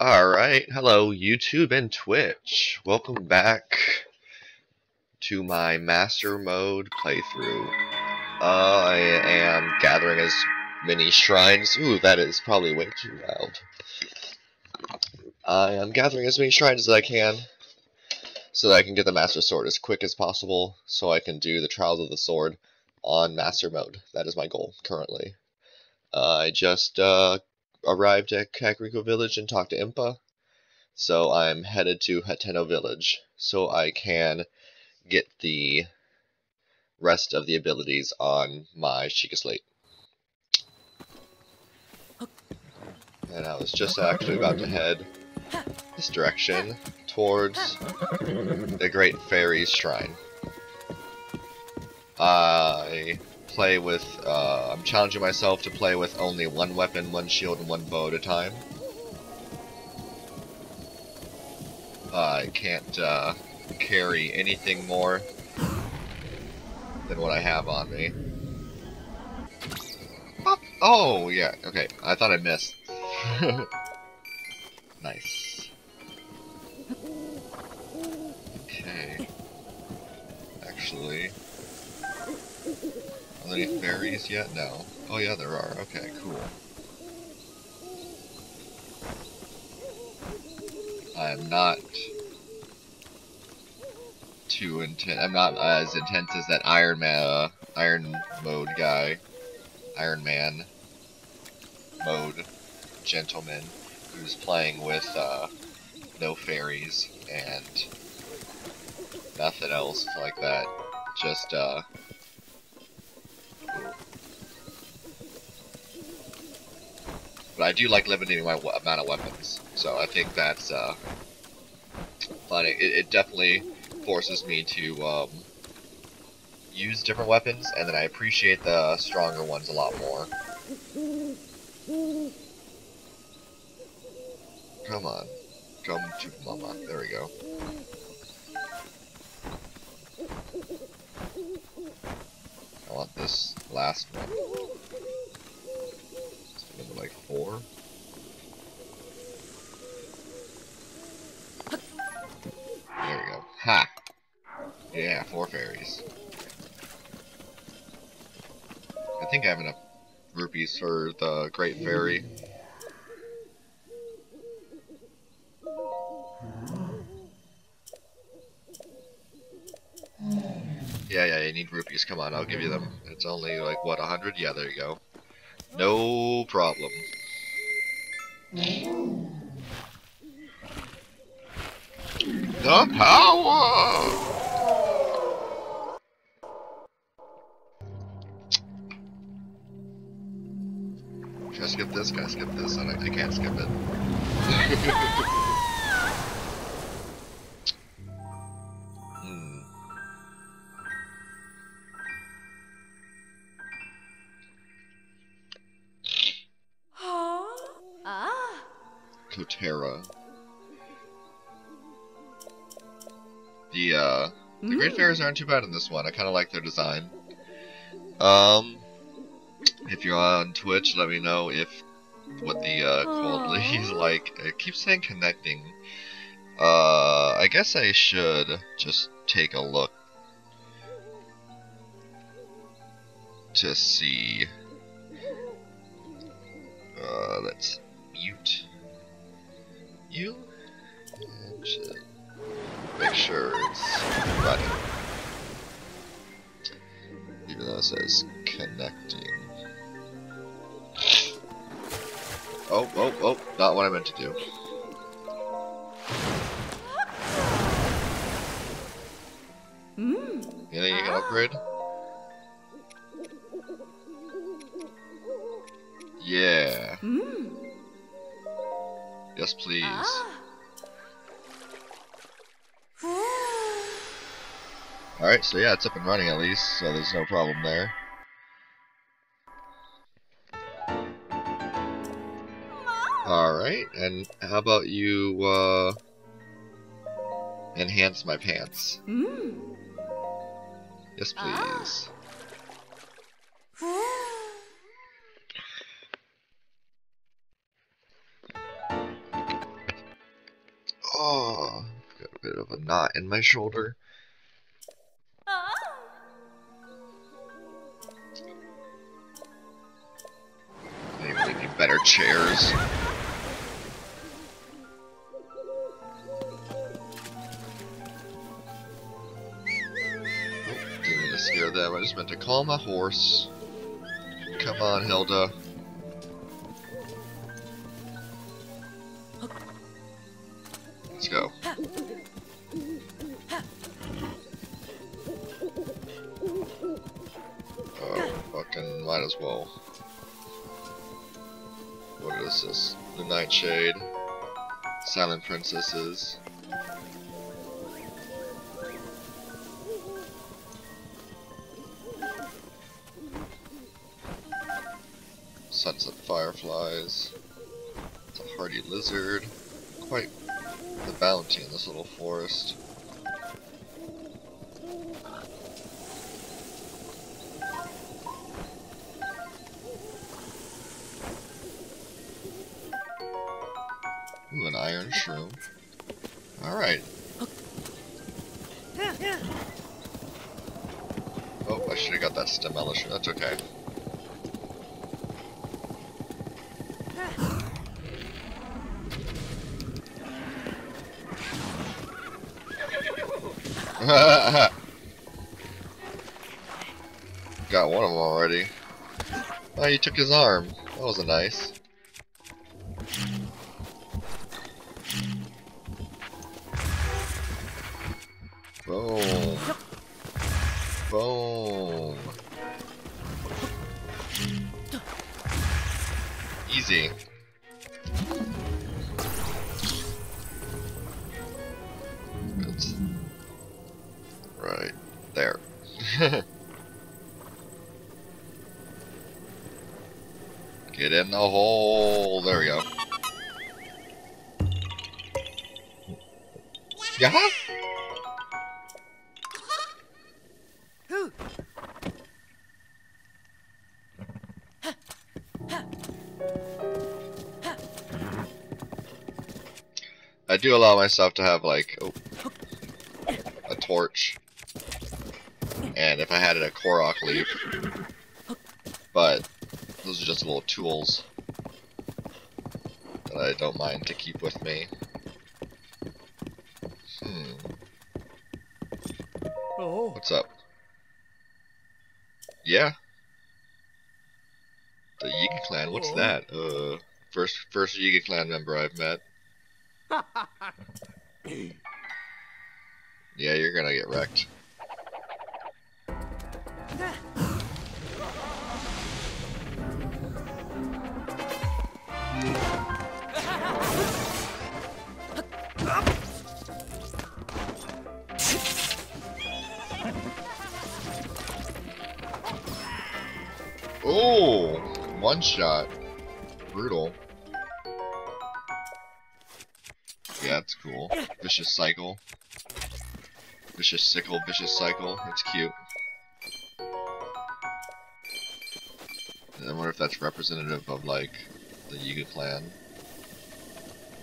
Alright, hello YouTube and Twitch. Welcome back to my Master Mode playthrough. I am gathering as many shrines. Ooh, that is probably way too loud. I am gathering as many shrines as I can so that I can get the Master Sword as quick as possible so I can do the Trials of the Sword on Master Mode. That is my goal currently. I just arrived at Kakariko Village and talked to Impa. So I'm headed to Hateno Village so I can get the rest of the abilities on my Sheikah Slate. And I was just actually about to head this direction towards the Great Fairy's Shrine. I'm challenging myself to play with only one weapon, one shield, and one bow at a time. I can't carry anything more than what I have on me. Oh, yeah, okay. I thought I missed. Nice. Okay. Actually, are there any fairies yet? No. Oh yeah, there are. Okay, cool. I'm not too intense. I'm not as intense as that Iron mode guy. Iron Man mode gentleman who's playing with no fairies and nothing else like that. Just but I do like limiting my amount of weapons, so I think that's fun. It definitely forces me to use different weapons, and then I appreciate the stronger ones a lot more. Come on. Come to mama. There we go. I want this last one. It's number like 4. There we go. Ha! Yeah, 4 fairies. I think I have enough rupees for the Great Fairy. Yeah, you need rupees. Come on, I'll give you them. It's only like, what, 100? Yeah, there you go. No problem. The power! Should I skip this? Can I skip this? I can't skip it. Kotera. The Great Fairies aren't too bad in this one. I kind of like their design. If you're on Twitch, let me know what the quality is like. It keeps saying connecting. I guess I should just take a look to see. Let's mute you and just make sure it's running. Even though it says connecting. Oh, not what I meant to do. Anything you can upgrade? Yeah. Yes, please. Alright, so yeah, it's up and running at least, so there's no problem there. Alright, and how about you, enhance my pants? Yes, please. not in my shoulder. Maybe we need better chairs. Didn't mean to scare them, I just meant to calm my horse. Come on, Hilda. Let's go. Oh, fucking might as well. What is this? The Nightshade. Silent Princesses. Sunset Fireflies. It's a hardy lizard. Quite the bounty in this little forest. Ooh, an iron shroom. Alright. Oh, I should have got that stemella shroom. That's okay. Got one of them already. Oh, you took his arm. That wasn't nice. Boom. Boom. Easy. Oops. Right there. Get in the hole. There we go. Yeah. I do allow myself to have like a torch, and if I had it, a Korok leaf, but those are just little tools that I don't mind to keep with me. What's up? Yeah. The Yiga clan, what's that? First Yiga clan member I've met. Yeah, you're gonna get wrecked. Oh, one shot. Brutal. Yeah, that's cool. Vicious cycle. Vicious sickle, vicious cycle. That's cute. I wonder if that's representative of, like, the Yiga clan.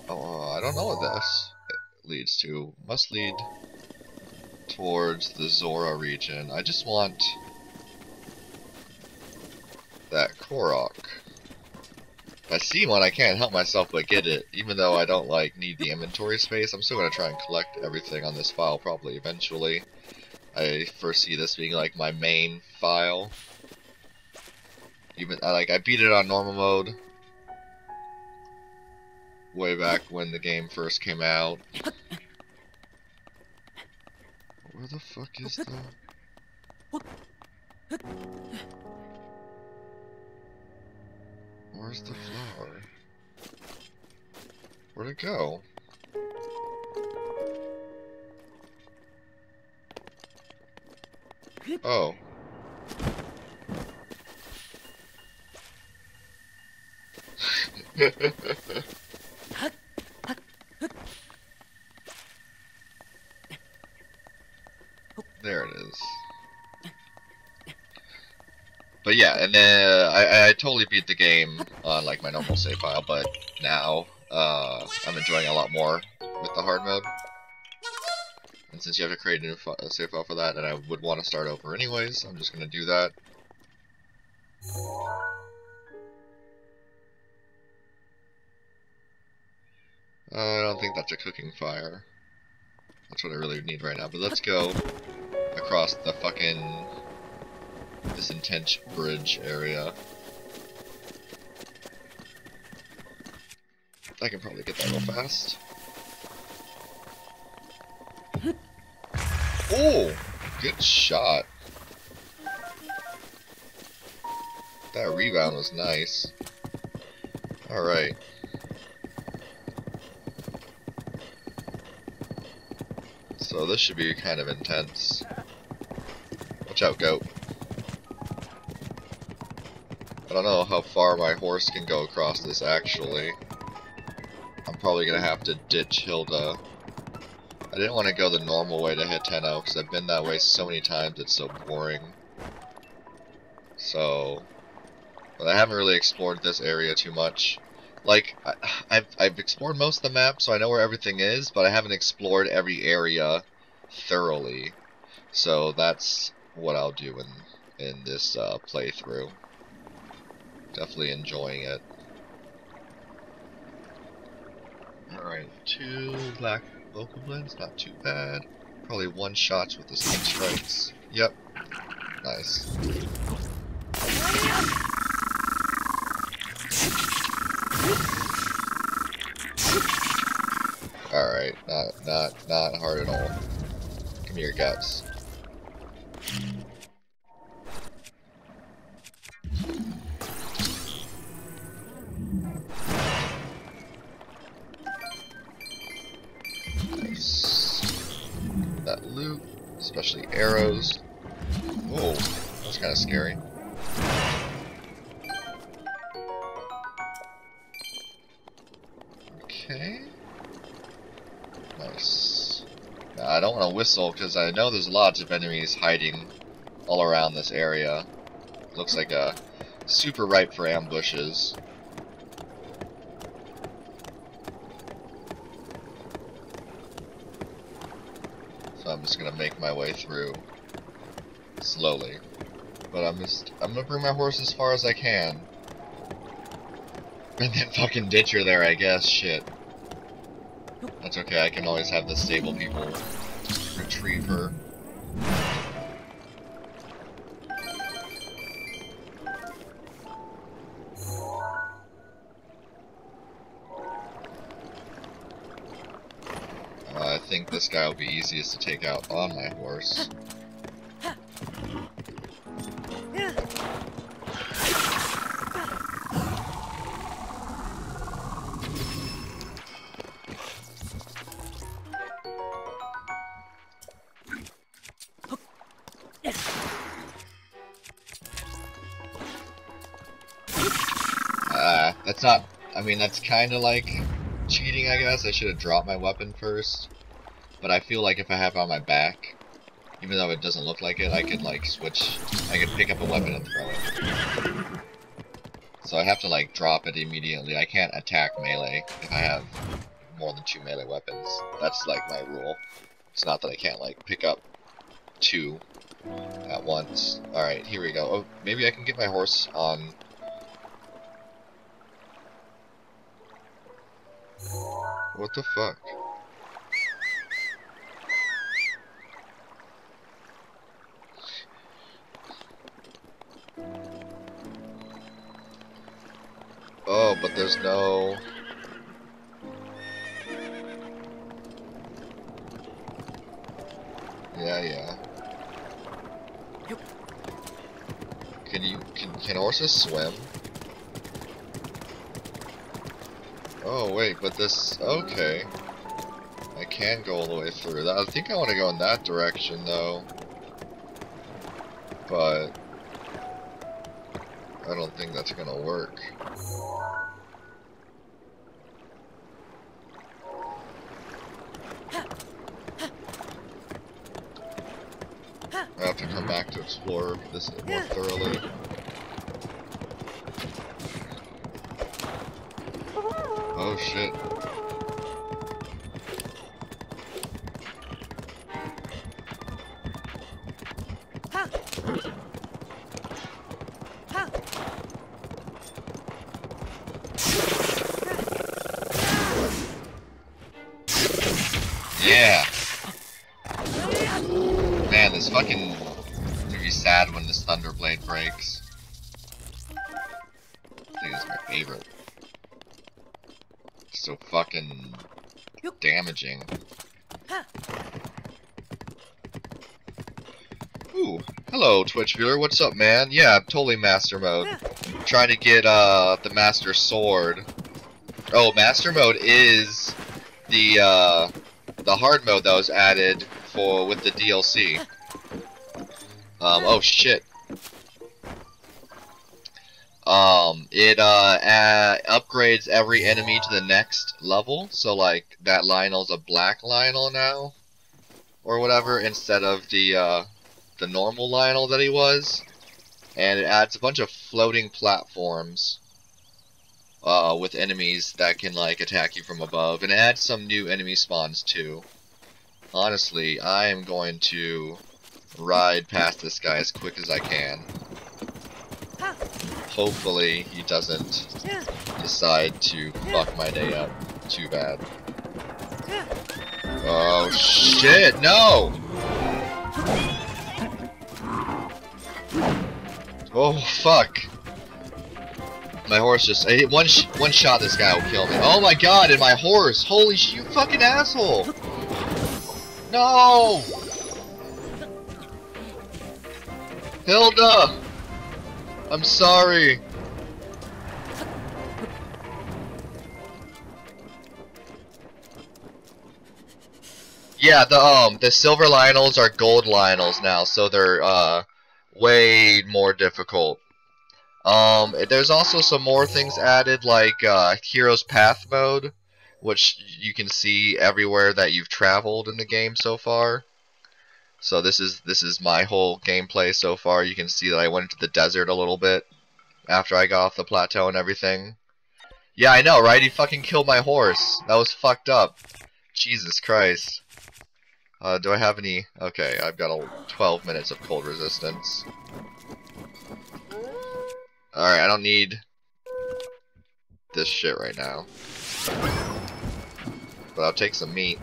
Oh, I don't know what this leads to. Must lead towards the Zora region. I just want that Korok. If I see one, I can't help myself but get it. Even though I don't like need the inventory space, I'm still gonna try and collect everything on this file probably eventually. I foresee this being like my main file. Even I beat it on normal mode way back when the game first came out. Where the fuck is the... Where's the flower? Where'd it go? Oh. There it is. But yeah, and then I totally beat the game on like my normal save file, but now I'm enjoying it a lot more with the hard mode. And since you have to create a new save file for that, and I would want to start over anyways, I'm just going to do that. I don't think that's a cooking fire. That's what I really need right now. But let's go across the fucking this intense bridge area. I can probably get that real fast. Oh, good shot. That rebound was nice. Alright. So this should be kind of intense. Watch out, goat. I don't know how far my horse can go across this actually. I'm probably gonna have to ditch Hilda. I didn't want to go the normal way to hit Tenno because I've been that way so many times, it's so boring. So, but I haven't really explored this area too much. Like, I've explored most of the map, so I know where everything is, but I haven't explored every area thoroughly. So that's what I'll do in this playthrough. Definitely enjoying it. Alright, 2 black vocal blends, not too bad. Probably 1 shots with the snake strikes. Yep. Nice. Alright, not hard at all. Give me your guts. That loot, especially arrows. Whoa, that's kind of scary. Okay. Nice. Now, I don't want to whistle because I know there's lots of enemies hiding all around this area. Looks like a super ripe for ambushes. So I'm just gonna make my way through slowly, but I'm gonna bring my horse as far as I can, and then fucking ditch her there, I guess. Shit, that's okay. I can always have the stable people retrieve her. I think this guy will be easiest to take out on my horse. That's not, I mean, that's kind of like cheating, I guess. I should have dropped my weapon first. But I feel like if I have it on my back, even though it doesn't look like it, I could like switch, I could pick up a weapon and throw it. So I have to like drop it immediately. I can't attack melee if I have more than 2 melee weapons. That's like my rule. It's not that I can't like pick up 2 at once. Alright, here we go. Oh, maybe I can get my horse on. What the fuck? Oh, but there's no... Yeah. Can horses swim? Oh wait, but this, okay. I can go all the way through that. I think I want to go in that direction though. But I don't think that's gonna work. I have to come back to explore this more thoroughly. Oh shit. fucking gonna be sad when this Thunder Blade breaks. I think it's my favorite. So fucking damaging. Ooh, hello Twitch viewer, what's up man? Yeah, totally master mode. Trying to get the master sword. Oh, master mode is the hard mode that was added with the DLC. Oh shit. It upgrades every enemy to the next level. So like that Lionel's a black Lionel now, or whatever, instead of the normal Lionel that he was. And it adds a bunch of floating platforms with enemies that can like attack you from above, and it adds some new enemy spawns too. Honestly, I am going to ride past this guy as quick as I can. Hopefully he doesn't decide to fuck my day up too bad. Oh shit, no! Oh fuck. My horse just... one shot this guy will kill me. Oh my god, and my horse! Holy shit, you fucking asshole! No! Hilda! I'm sorry. Yeah, the silver Lionels are gold Lionels now, so they're way more difficult. There's also some more things added, like Hero's Path mode, which you can see everywhere that you've traveled in the game so far. So this is my whole gameplay so far. You can see that I went into the desert a little bit after I got off the plateau and everything. Yeah, I know, right? He fucking killed my horse. That was fucked up. Jesus Christ. Do I have any... Okay, I've got 12 minutes of cold resistance. Alright, I don't need this shit right now. But I'll take some meat.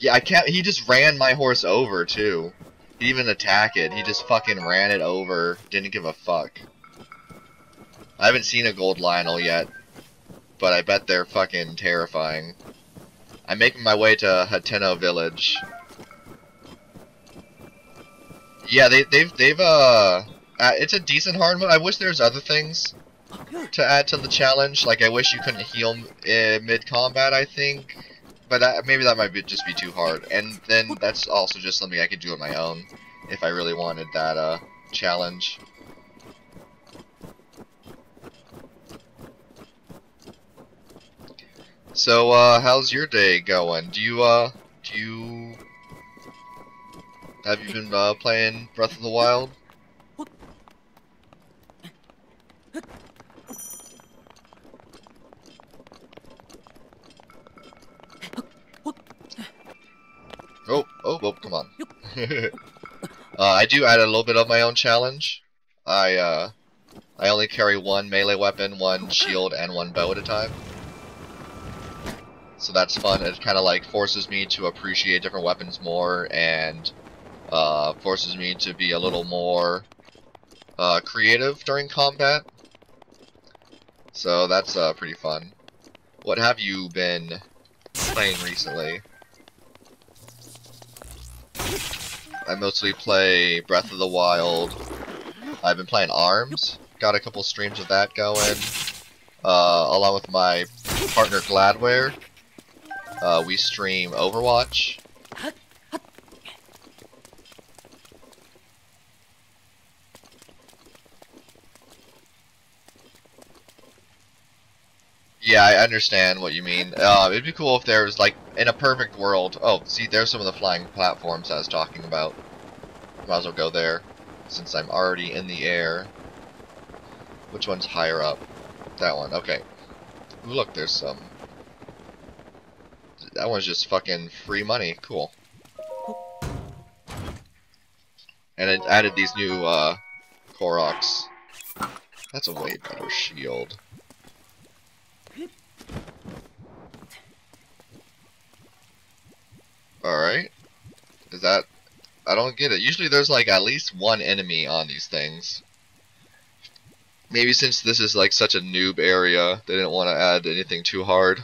Yeah, I can't... He just ran my horse over, too. He didn't even attack it. He just fucking ran it over. Didn't give a fuck. I haven't seen a gold Lionel yet. But I bet they're fucking terrifying. I'm making my way to Hateno Village. Yeah, it's a decent hard mode. I wish there was other things to add to the challenge. Like, I wish you couldn't heal mid-combat, I think. But maybe that might just be too hard. And then that's also just something I could do on my own if I really wanted that challenge. So, how's your day going? Have you been playing Breath of the Wild? Oh, come on. I do add a little bit of my own challenge. I only carry one melee weapon, one shield, and one bow at a time. So that's fun. It kind of like forces me to appreciate different weapons more, and forces me to be a little more creative during combat. So that's pretty fun. What have you been playing recently? I mostly play Breath of the Wild. I've been playing ARMS. Got a couple streams of that going. Along with my partner Gladware. We stream Overwatch. Yeah, I understand what you mean. It'd be cool if there was, like, in a perfect world... Oh, see, there's some of the flying platforms I was talking about. Might as well go there, since I'm already in the air. Which one's higher up? That one, okay. Ooh, look, there's some... That one's just fucking free money. Cool. And it added these new, Koroks. That's a way better shield. Alright. Is that... I don't get it. Usually there's like at least one enemy on these things. Maybe since this is like such a noob area, they didn't want to add anything too hard.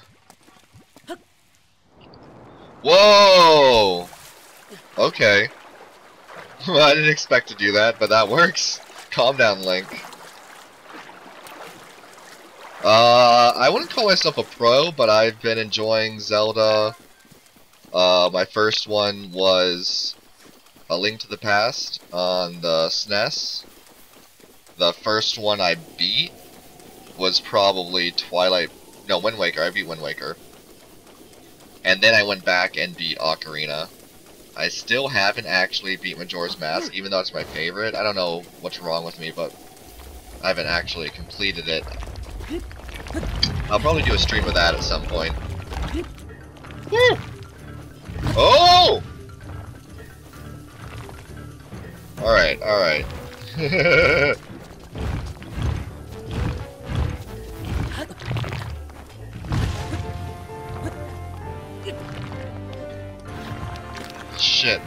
Whoa! Okay. I didn't expect to do that, but that works. Calm down, Link. I wouldn't call myself a pro, but I've been enjoying Zelda. My first one was A Link to the Past on the SNES. The first one I beat was probably Wind Waker. I beat Wind Waker. And then I went back and beat Ocarina. I still haven't actually beat Majora's Mask, even though it's my favorite. I don't know what's wrong with me, but I haven't actually completed it. I'll probably do a stream of that at some point. Woo! Oh! Alright, alright. Shit.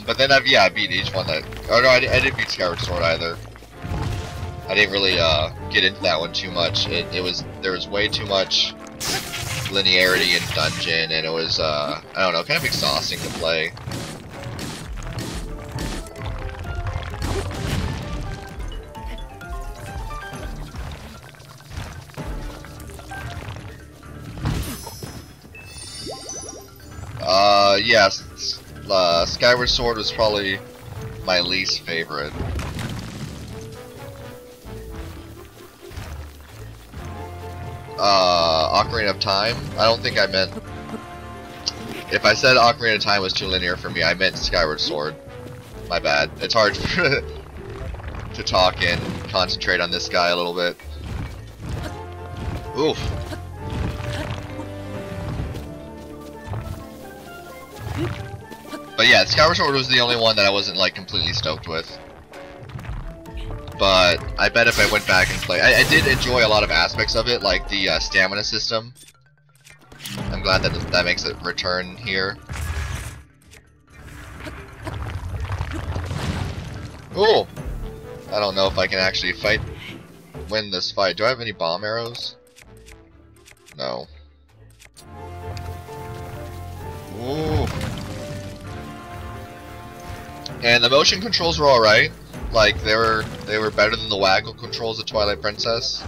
But then I beat each one that... Oh no, I didn't beat Skyward Sword either. I didn't really, get into that one too much. There was way too much linearity in dungeon, and it was, I don't know, kind of exhausting to play. Yes, Skyward Sword was probably my least favorite. Ocarina of Time? I don't think I meant... If I said Ocarina of Time was too linear for me, I meant Skyward Sword. My bad. It's hard to talk and concentrate on this guy a little bit. Oof. But yeah, Skyward Sword was the only one that I wasn't like completely stoked with. But I bet if I went back and played, I did enjoy a lot of aspects of it, like the stamina system. I'm glad that that makes it return here. Ooh! I don't know if I can actually win this fight. Do I have any bomb arrows? No. Ooh. And the motion controls were alright. Like they were better than the waggle controls of Twilight Princess.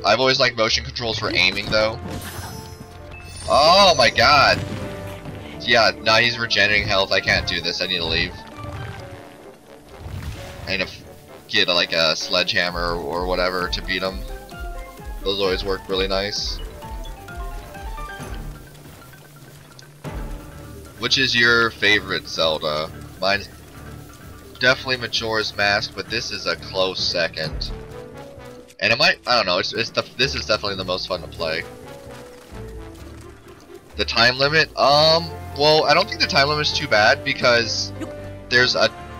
I've always liked motion controls for aiming though. Oh my god. Yeah, now he's regenerating health. I can't do this. I need to leave. I need to get like a sledgehammer or whatever to beat him. Those always work really nice. Which is your favorite Zelda? Mine's definitely Majora's Mask, but this is a close second. And I don't know, this is definitely the most fun to play. The time limit? Well, I don't think the time limit is too bad because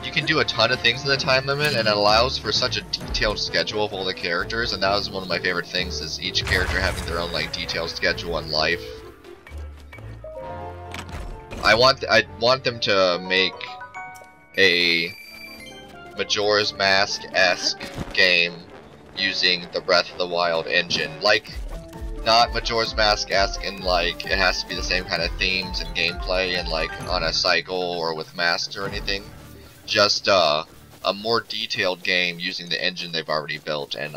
you can do a ton of things in the time limit, and it allows for such a detailed schedule of all the characters, and that was one of my favorite things, is each character having their own like detailed schedule in life. I want them to make a Majora's Mask-esque game using the Breath of the Wild engine. Like, not Majora's Mask-esque in like it has to be the same kind of themes and gameplay and like on a cycle or with masks or anything. Just a more detailed game using the engine they've already built, and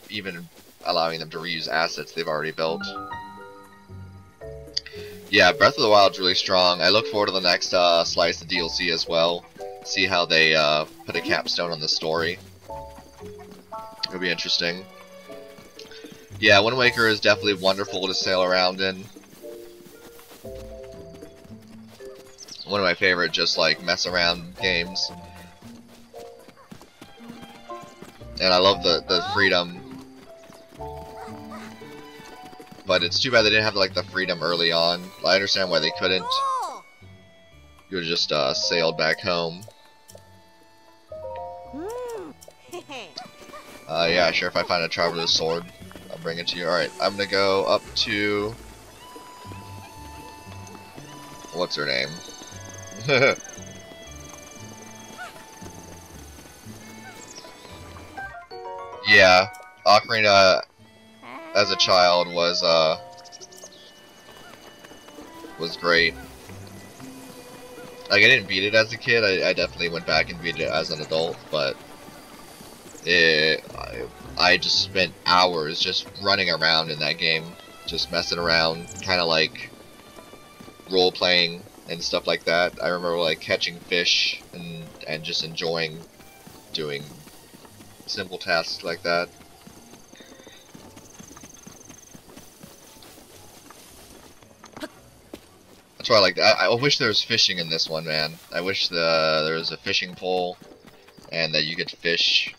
even allowing them to reuse assets they've already built. Yeah, Breath of the Wild is really strong. I look forward to the next slice of DLC as well. See how they put a capstone on the story. It'll be interesting. Yeah, Wind Waker is definitely wonderful to sail around in. One of my favorite just like mess around games. And I love the freedom. But it's too bad they didn't have like the freedom early on. I understand why they couldn't. You would have just sailed back home. Yeah, sure, if I find a traveler's sword, I'll bring it to you. Alright, I'm gonna go up to... What's her name? Yeah, Ocarina as a child was great. Like, I didn't beat it as a kid, I definitely went back and beat it as an adult, but I just spent hours just running around in that game, just messing around, kind of like role-playing and stuff like that. I remember like catching fish and just enjoying doing simple tasks like that. That's why I like that. I wish there was fishing in this one, man. I wish there was a fishing pole and that you could fish.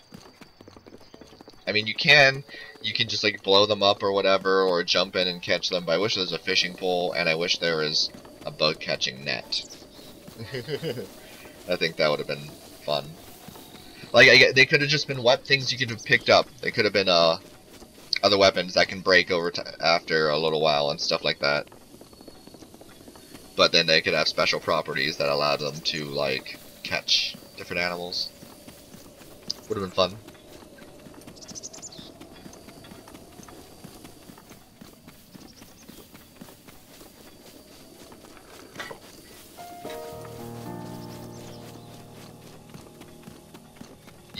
I mean, you can just like blow them up or whatever, or jump in and catch them, but I wish there was a fishing pole, and I wish there was a bug catching net. I think that would have been fun. Like, they could have just been things you could have picked up. They could have been other weapons that can break over after a little while and stuff like that. But then they could have special properties that allowed them to like catch different animals. Would have been fun.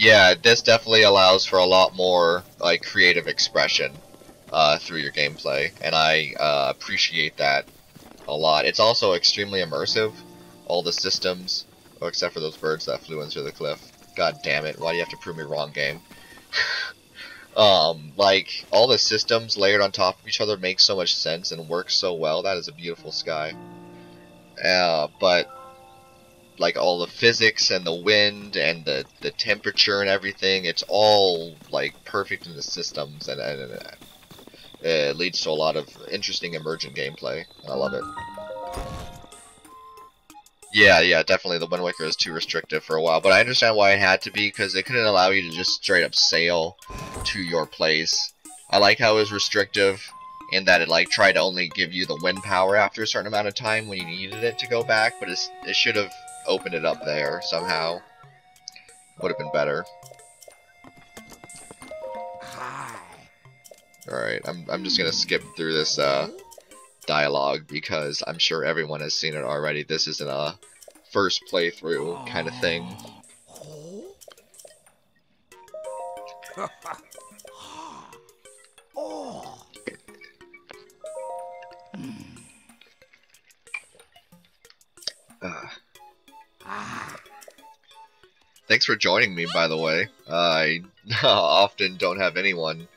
Yeah, this definitely allows for a lot more like creative expression through your gameplay, and I appreciate that a lot. It's also extremely immersive. All the systems, oh, except for those birds that flew into the cliff. God damn it! Why do you have to prove me wrong, game? Like all the systems layered on top of each other make so much sense and work so well. That is a beautiful sky. But like all the physics and the wind and the temperature and everything, it's all like perfect in the systems, and it leads to a lot of interesting emergent gameplay. I love it. Yeah, definitely the Wind Waker is too restrictive for a while, but I understand why it had to be, because they couldn't allow you to just straight up sail to your place. I like how it was restrictive in that it like tried to only give you the wind power after a certain amount of time when you needed it to go back, but it should have opened it up there somehow. Would have been better. Alright, I'm just gonna skip through this dialogue because I'm sure everyone has seen it already. This isn't a first playthrough kind of thing. Thanks for joining me, by the way. I often don't have anyone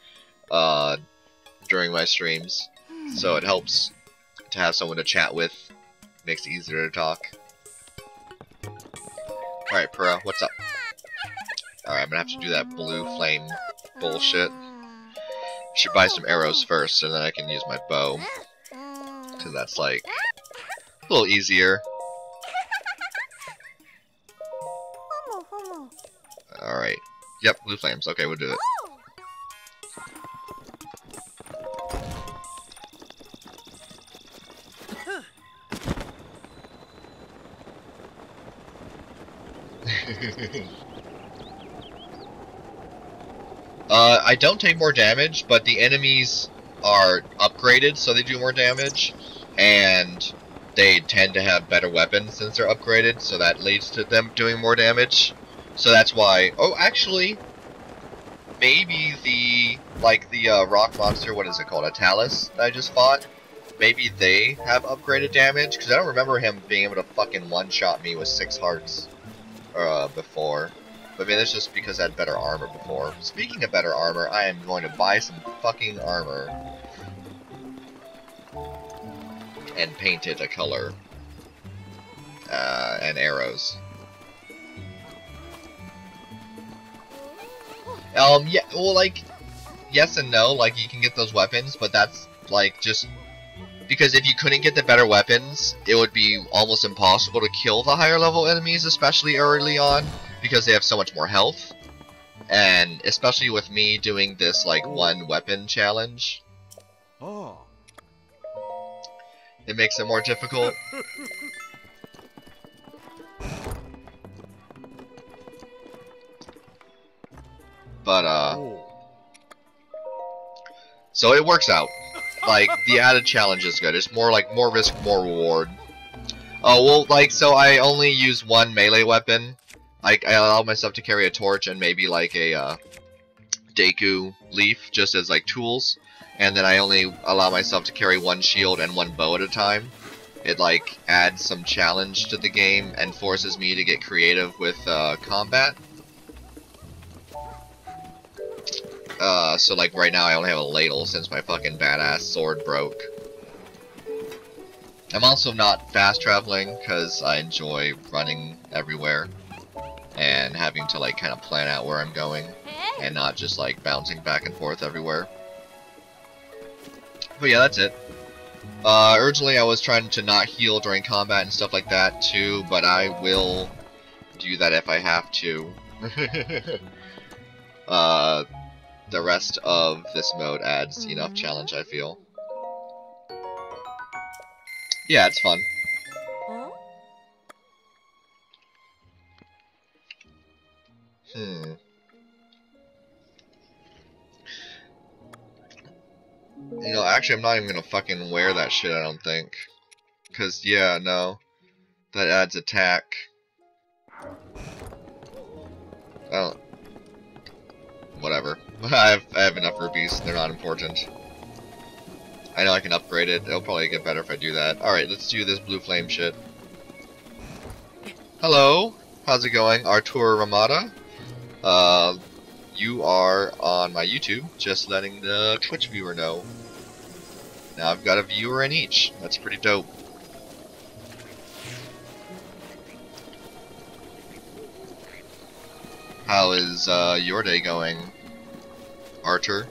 during my streams, so it helps to have someone to chat with. Makes it easier to talk. Alright, Pura, what's up? Alright, I'm gonna have to do that blue flame bullshit. Should buy some arrows first, and then I can use my bow. Because that's like a little easier. Alright. Yep, blue flames. Okay, we'll do it. I don't take more damage, but the enemies are upgraded, so they do more damage, and they tend to have better weapons since they're upgraded, so that leads to them doing more damage. So that's why. Oh, actually, maybe the rock monster. What is it called? A Talus that I just fought. Maybe they have upgraded damage, because I don't remember him being able to fucking one-shot me with 6 hearts before. But maybe that's just because I had better armor before. Speaking of better armor, I am going to buy some fucking armor and paint it a color. And arrows. Yeah, well, like, yes and no, like, you can get those weapons, but that's, like, just, because if you couldn't get the better weapons, it would be almost impossible to kill the higher level enemies, especially early on, because they have so much more health, And especially with me doing this like one weapon challenge, it makes it more difficult. But so it works out. Like the added challenge is good. It's more like more risk, more reward. Oh well, like so I only use one melee weapon. Like I allow myself to carry a torch and maybe like a Deku leaf just as like tools, and then I only allow myself to carry one shield and one bow at a time. It like adds some challenge to the game and forces me to get creative with combat. So like right now I only have a ladle since my fucking badass sword broke. I'm also not fast traveling because I enjoy running everywhere and having to like kind of plan out where I'm going and not just like bouncing back and forth everywhere. But yeah, that's it. Originally I was trying to not heal during combat and stuff like that too, but I will do that if I have to. The rest of this mode adds enough challenge, I feel. Yeah, it's fun. You know, actually, I'm not even gonna fucking wear that shit, I don't think. Cause, yeah, no. That adds attack. Oh. Whatever. I have enough rupees, they're not important. I know I can upgrade it, it'll probably get better if I do that. Alright, let's do this blue flame shit. Hello, how's it going, Artur Ramada? You are on my YouTube, just letting the Twitch viewer know. Now I've got a viewer in each, that's pretty dope. How is your day going, Artur?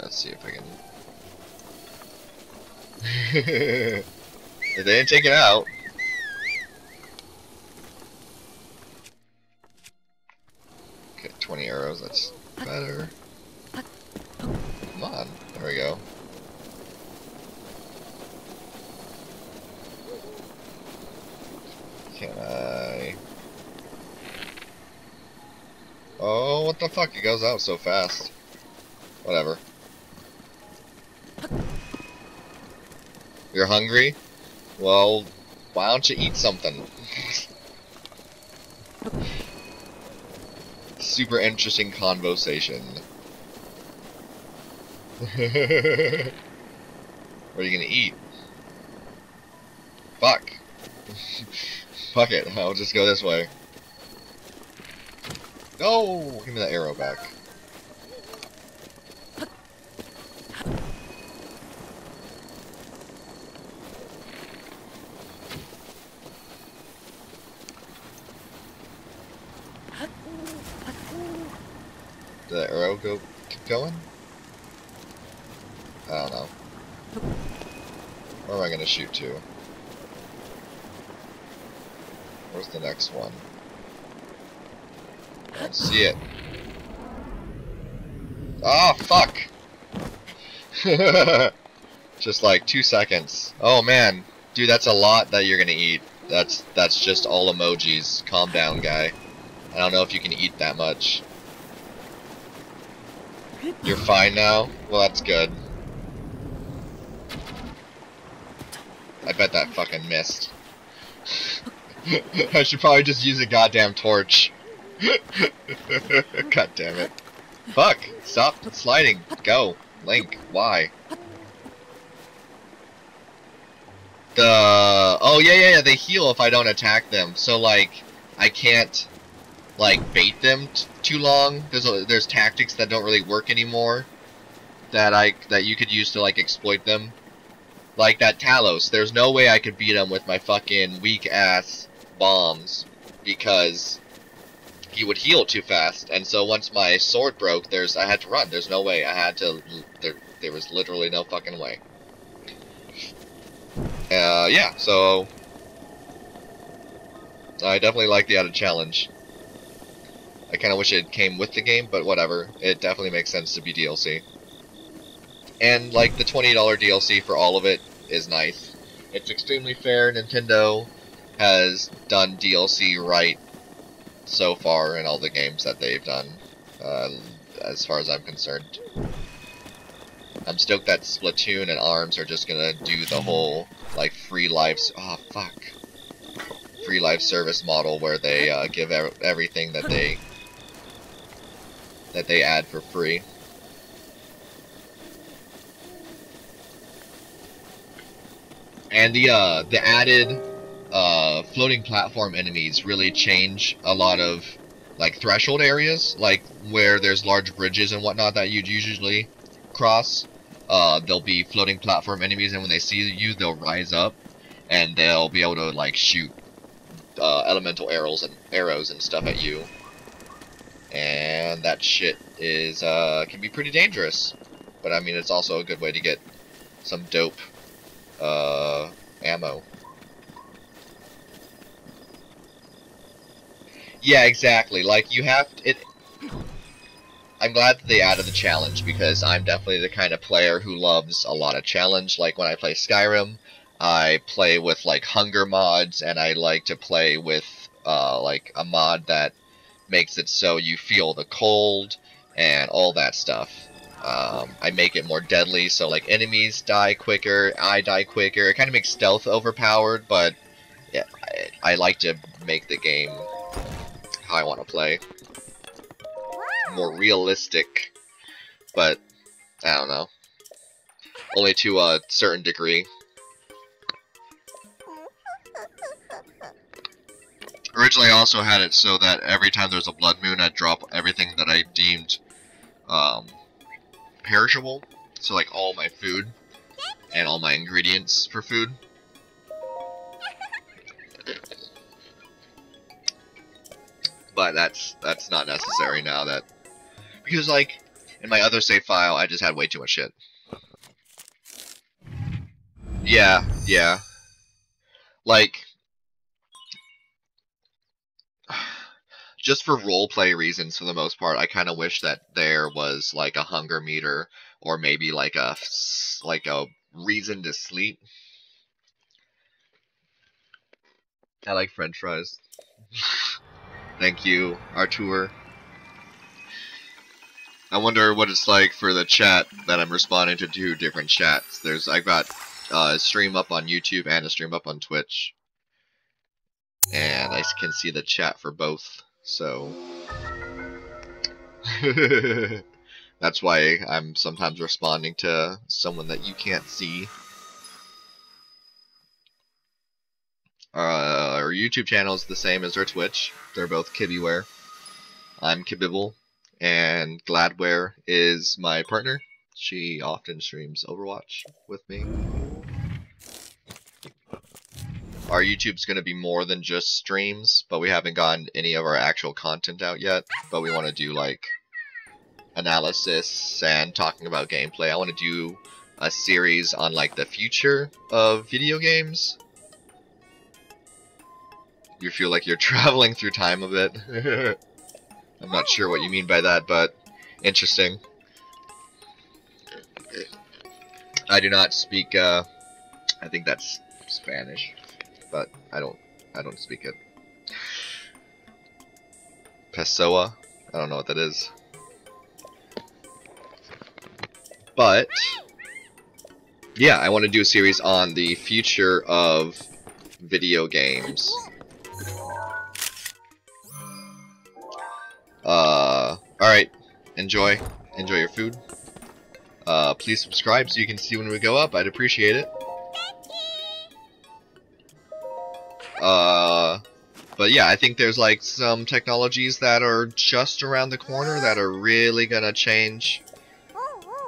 Let's see if I can... If they didn't take it out. Okay, 20 arrows, that's better. Come on, there we go. Can I... Oh, what the fuck? It goes out so fast. Whatever. You're hungry? Well, why don't you eat something? Super interesting conversation. What are you gonna eat? Fuck. Fuck it, I'll just go this way. No! Give me that arrow back. Did the arrow keep going? I don't know. Where am I gonna shoot to? Where's the next one? I don't see it. Ah, fuck! Just like 2 seconds. Oh man, dude, that's a lot that you're gonna eat. That's just all emojis. Calm down, guy. I don't know if you can eat that much. You're fine now? Well, that's good. I bet that fucking missed. I should probably just use a goddamn torch. God damn it. Fuck! Stop sliding. Go. Link. Why? Oh, yeah, they heal if I don't attack them. So, like, I can't, like, bait them too long. There's tactics that don't really work anymore that you could use to, like, exploit them. Like that Talos. There's no way I could beat him with my fucking weak-ass bombs because he would heal too fast. And so once my sword broke, I had to run. There's no way. I had to... There was literally no fucking way. Yeah, so I definitely like the added challenge. I kind of wish it came with the game, but whatever. It definitely makes sense to be DLC. And like the $20 DLC for all of it is nice. It's extremely fair. Nintendo has done DLC right so far in all the games that they've done, as far as I'm concerned. I'm stoked that Splatoon and ARMS are just gonna do the whole like free live service model where they give everything that they add for free. And the added floating platform enemies really change a lot of like threshold areas, like where there's large bridges and whatnot that you'd usually cross. There'll be floating platform enemies, and when they see you, they'll rise up, and they'll be able to like shoot elemental arrows and stuff at you. And that shit is can be pretty dangerous. But I mean, it's also a good way to get some dope ammo. Yeah, exactly. Like you have to, I'm glad that they added the challenge, because I'm definitely the kind of player who loves a lot of challenge. Like when I play Skyrim, I play with like hunger mods, and I like to play with like a mod that makes it so you feel the cold and all that stuff. I make it more deadly, so like enemies die quicker, I die quicker. It kind of makes stealth overpowered, but yeah, I like to make the game how I want to play. More realistic, but I don't know. Only to a certain degree. Originally, I also had it so that every time there's a blood moon, I'd drop everything that I deemed perishable. So like all my food and all my ingredients for food. But that's not necessary now, that because like in my other save file, I just had way too much shit. Yeah. Like, just for roleplay reasons, for the most part, I kind of wish that there was like a hunger meter, or maybe like a reason to sleep. I like French fries. Thank you, Artur. I wonder what it's like for the chat that I'm responding to two different chats. I've got a stream up on YouTube and a stream up on Twitch, and I can see the chat for both. So that's why I'm sometimes responding to someone that you can't see. Our YouTube channel is the same as our Twitch. They're both Kibibble. I'm Kibibble, and Gladware is my partner. She often streams Overwatch with me. Our YouTube's going to be more than just streams, but we haven't gotten any of our actual content out yet. But we want to do like analysis and talking about gameplay. I want to do a series on like the future of video games. You feel like you're traveling through time a bit. I'm not sure what you mean by that, but interesting. I do not speak, I think that's Spanish, but I don't speak it. Pessoa? I don't know what that is. But, yeah, I want to do a series on the future of video games. Alright, enjoy your food. Please subscribe so you can see when we go up. I'd appreciate it. But yeah, I think there's like some technologies that are just around the corner that are really gonna change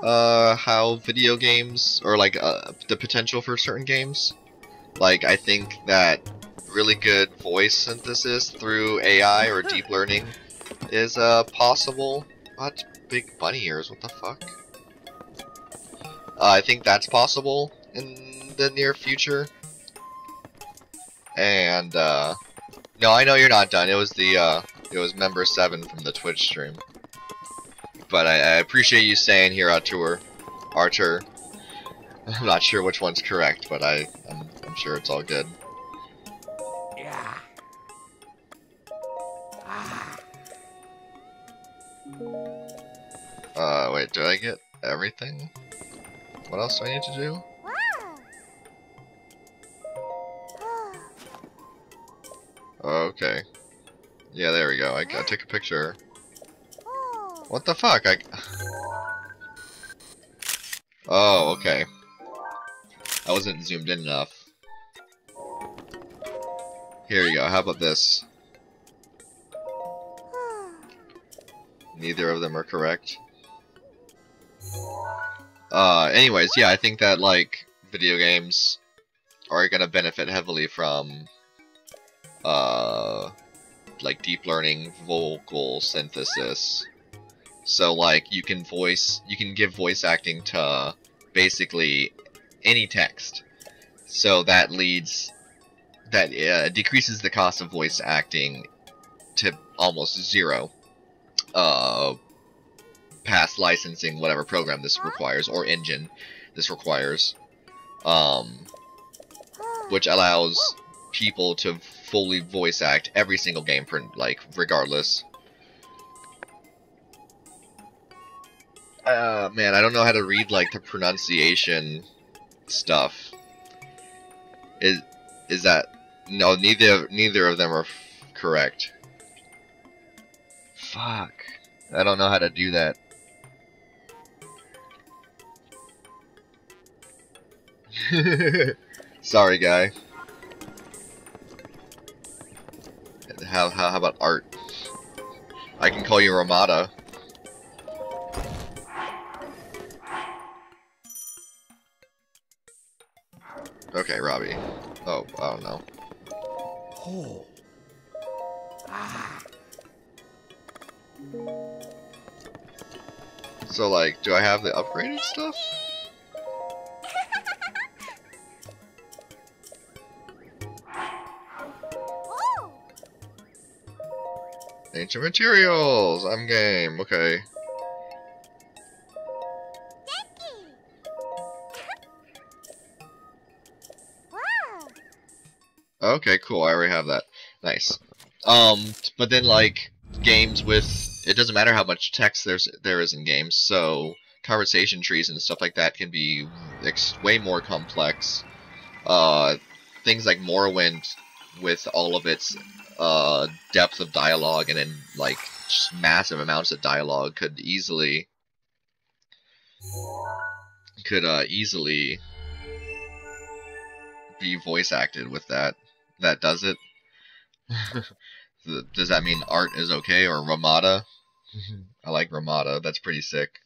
how video games, or like the potential for certain games. Like, I think that really good voice synthesis through AI or deep learning is possible. What? Big bunny ears, what the fuck? I think that's possible in the near future. And no, I know you're not done. It was it was member 7 from the Twitch stream. But I appreciate you staying here, Artur. I'm not sure which one's correct, but I'm sure it's all good. Yeah. Wait, did I get everything? What else do I need to do? Okay. Yeah, there we go. I gotta take a picture. What the fuck? Oh, okay. I wasn't zoomed in enough. Here you go. How about this? Neither of them are correct. Anyways, yeah, I think that, like, video games are gonna benefit heavily from, like, deep learning vocal synthesis. So, like, you can give voice acting to basically any text. So that decreases the cost of voice acting to almost zero. Past licensing whatever program this requires, or engine this requires. Which allows people to fully voice act every single game, regardless. Man, I don't know how to read, like, the pronunciation stuff. Is that... No, neither of them are correct. Fuck. I don't know how to do that. Sorry, guy. How about Art? I can call you Ramada. Okay, Robbie. Oh, I don't know. Oh. Ah. So, like, do I have the upgraded stuff? Ancient materials! I'm game, okay. Okay, cool, I already have that. Nice. But then, like, games with... It doesn't matter how much text there is in games, so conversation trees and stuff like that can be way more complex. Things like Morrowind, with all of its depth of dialogue and then, like, just massive amounts of dialogue could easily be voice acted with that. That does it. Does that mean Art is okay, or Ramada? I like Ramada. That's pretty sick.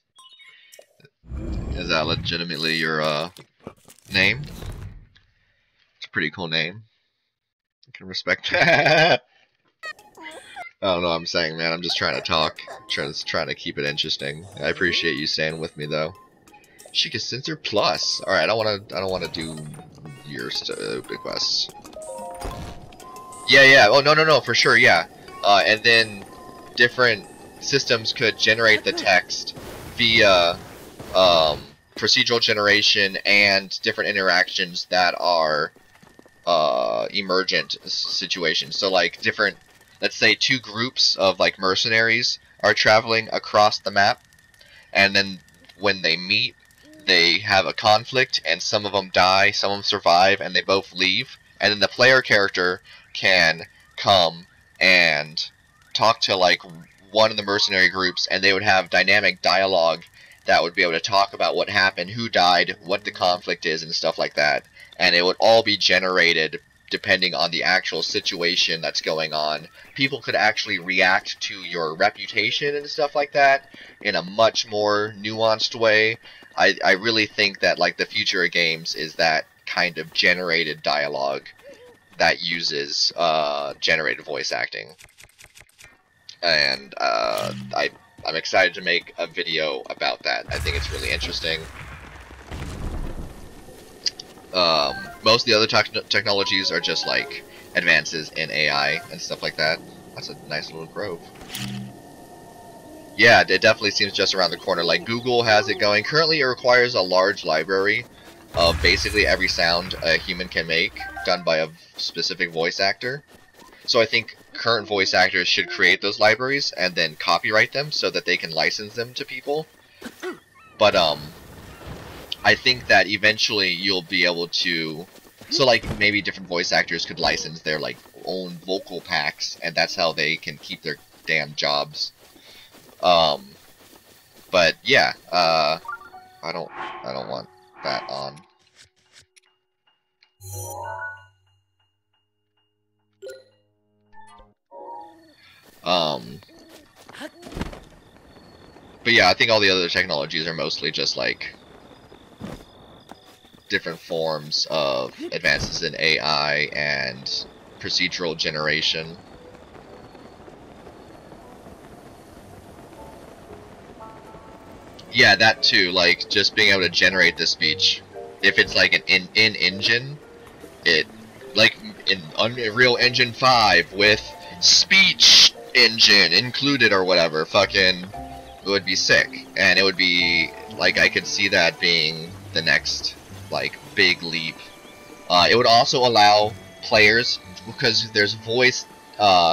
Is that legitimately your name? It's a pretty cool name. I can respect that. I don't know what I'm saying, man. I'm just trying to talk. Trying to keep it interesting. I appreciate you staying with me, though. Sheikah Sensor Plus. All right, I don't wanna do your requests. Yeah. Oh, no, for sure, yeah. And then different systems could generate the text via procedural generation and different interactions that are emergent situations. So, like, different, let's say, two groups of, like, mercenaries are traveling across the map, and then when they meet, they have a conflict, and some of them die, some of them survive, and they both leave. And then the player character can come and talk to, like, one of the mercenary groups, and they would have dynamic dialogue that would be able to talk about what happened, who died, what the conflict is, and stuff like that. And it would all be generated depending on the actual situation that's going on. People could actually react to your reputation and stuff like that in a much more nuanced way. I really think that, like, the future of games is that kind of generated dialogue that uses generated voice acting. And I'm excited to make a video about that. I think it's really interesting. Most of the other technologies are just, like, advances in AI and stuff like that. That's a nice little grove. Yeah, it definitely seems just around the corner. Like, Google has it going. Currently, it requires a large library of basically every sound a human can make, done by a specific voice actor. So I think current voice actors should create those libraries and then copyright them so that they can license them to people. But, I think that eventually you'll be able to... So, like, maybe different voice actors could license their, like, own vocal packs, and that's how they can keep their damn jobs. But yeah, I don't want that on. But yeah, I think all the other technologies are mostly just like different forms of advances in AI and procedural generation. Yeah, that too, like, just being able to generate the speech. If it's like an in-engine, it, like, in Unreal Engine 5 with speech engine included or whatever, fucking, it would be sick. And it would be, like, I could see that being the next, like, big leap. It would also allow players, because there's voice,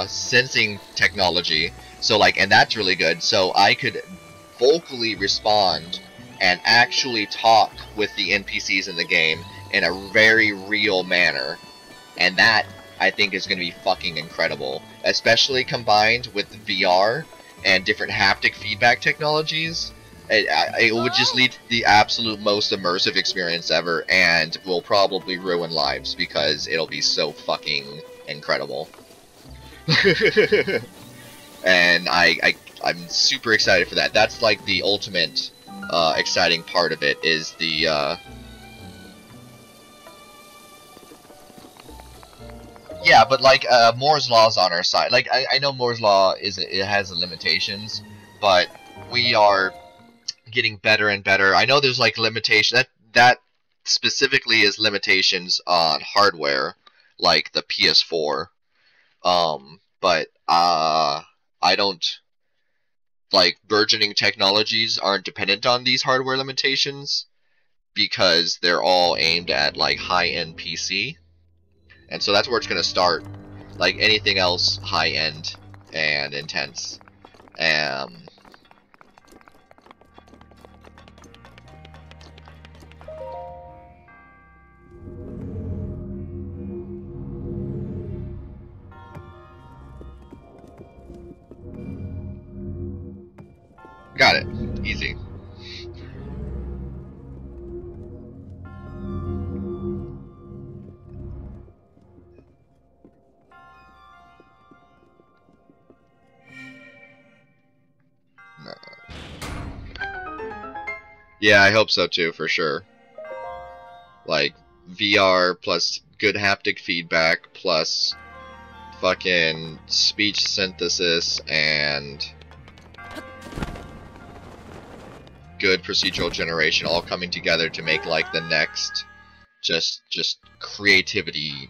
sensing technology, so, like, and that's really good, so I could vocally respond and actually talk with the NPCs in the game in a very real manner. And that, I think, is going to be fucking incredible. Especially combined with VR and different haptic feedback technologies. It would just lead to the absolute most immersive experience ever, and will probably ruin lives because it'll be so fucking incredible. And I'm super excited for that. That's like the ultimate exciting part of it, is the yeah, but like Moore's Law's on our side. Like I know Moore's Law it has limitations, but we are getting better and better. I know there's like limitation that specifically is limitations on hardware, like the PS4. But I don't, like, burgeoning technologies aren't dependent on these hardware limitations because they're all aimed at like high-end PC, and so that's where it's gonna start. Like anything else high-end and intense. Got it. Easy. No. Yeah, I hope so too, for sure. Like, VR plus good haptic feedback plus fucking speech synthesis and good procedural generation all coming together to make like the next just creativity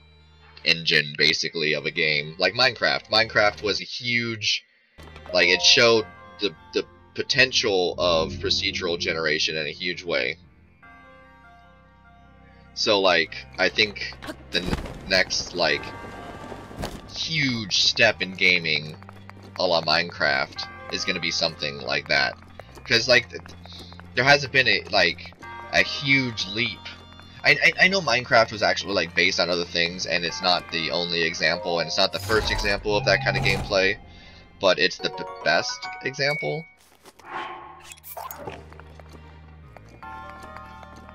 engine basically of a game. Like Minecraft. Minecraft was a huge, like, it showed the potential of procedural generation in a huge way. So like I think the next like huge step in gaming a la Minecraft is going to be something like that. Because like there hasn't been a huge leap. I know Minecraft was actually like based on other things, and it's not the only example, and it's not the first example of that kind of gameplay, but it's the best example.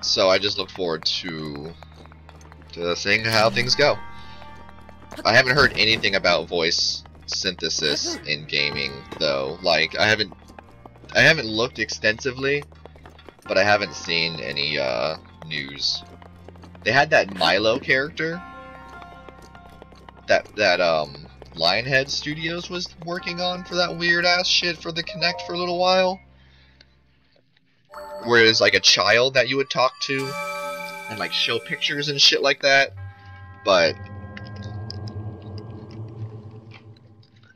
So I just look forward to seeing how things go. I haven't heard anything about voice synthesis in gaming though. Like I haven't looked extensively, but I haven't seen any news. They had that Milo character that Lionhead Studios was working on for that weird ass shit for the Kinect for a little while, where it's like a child that you would talk to and like show pictures and shit like that. But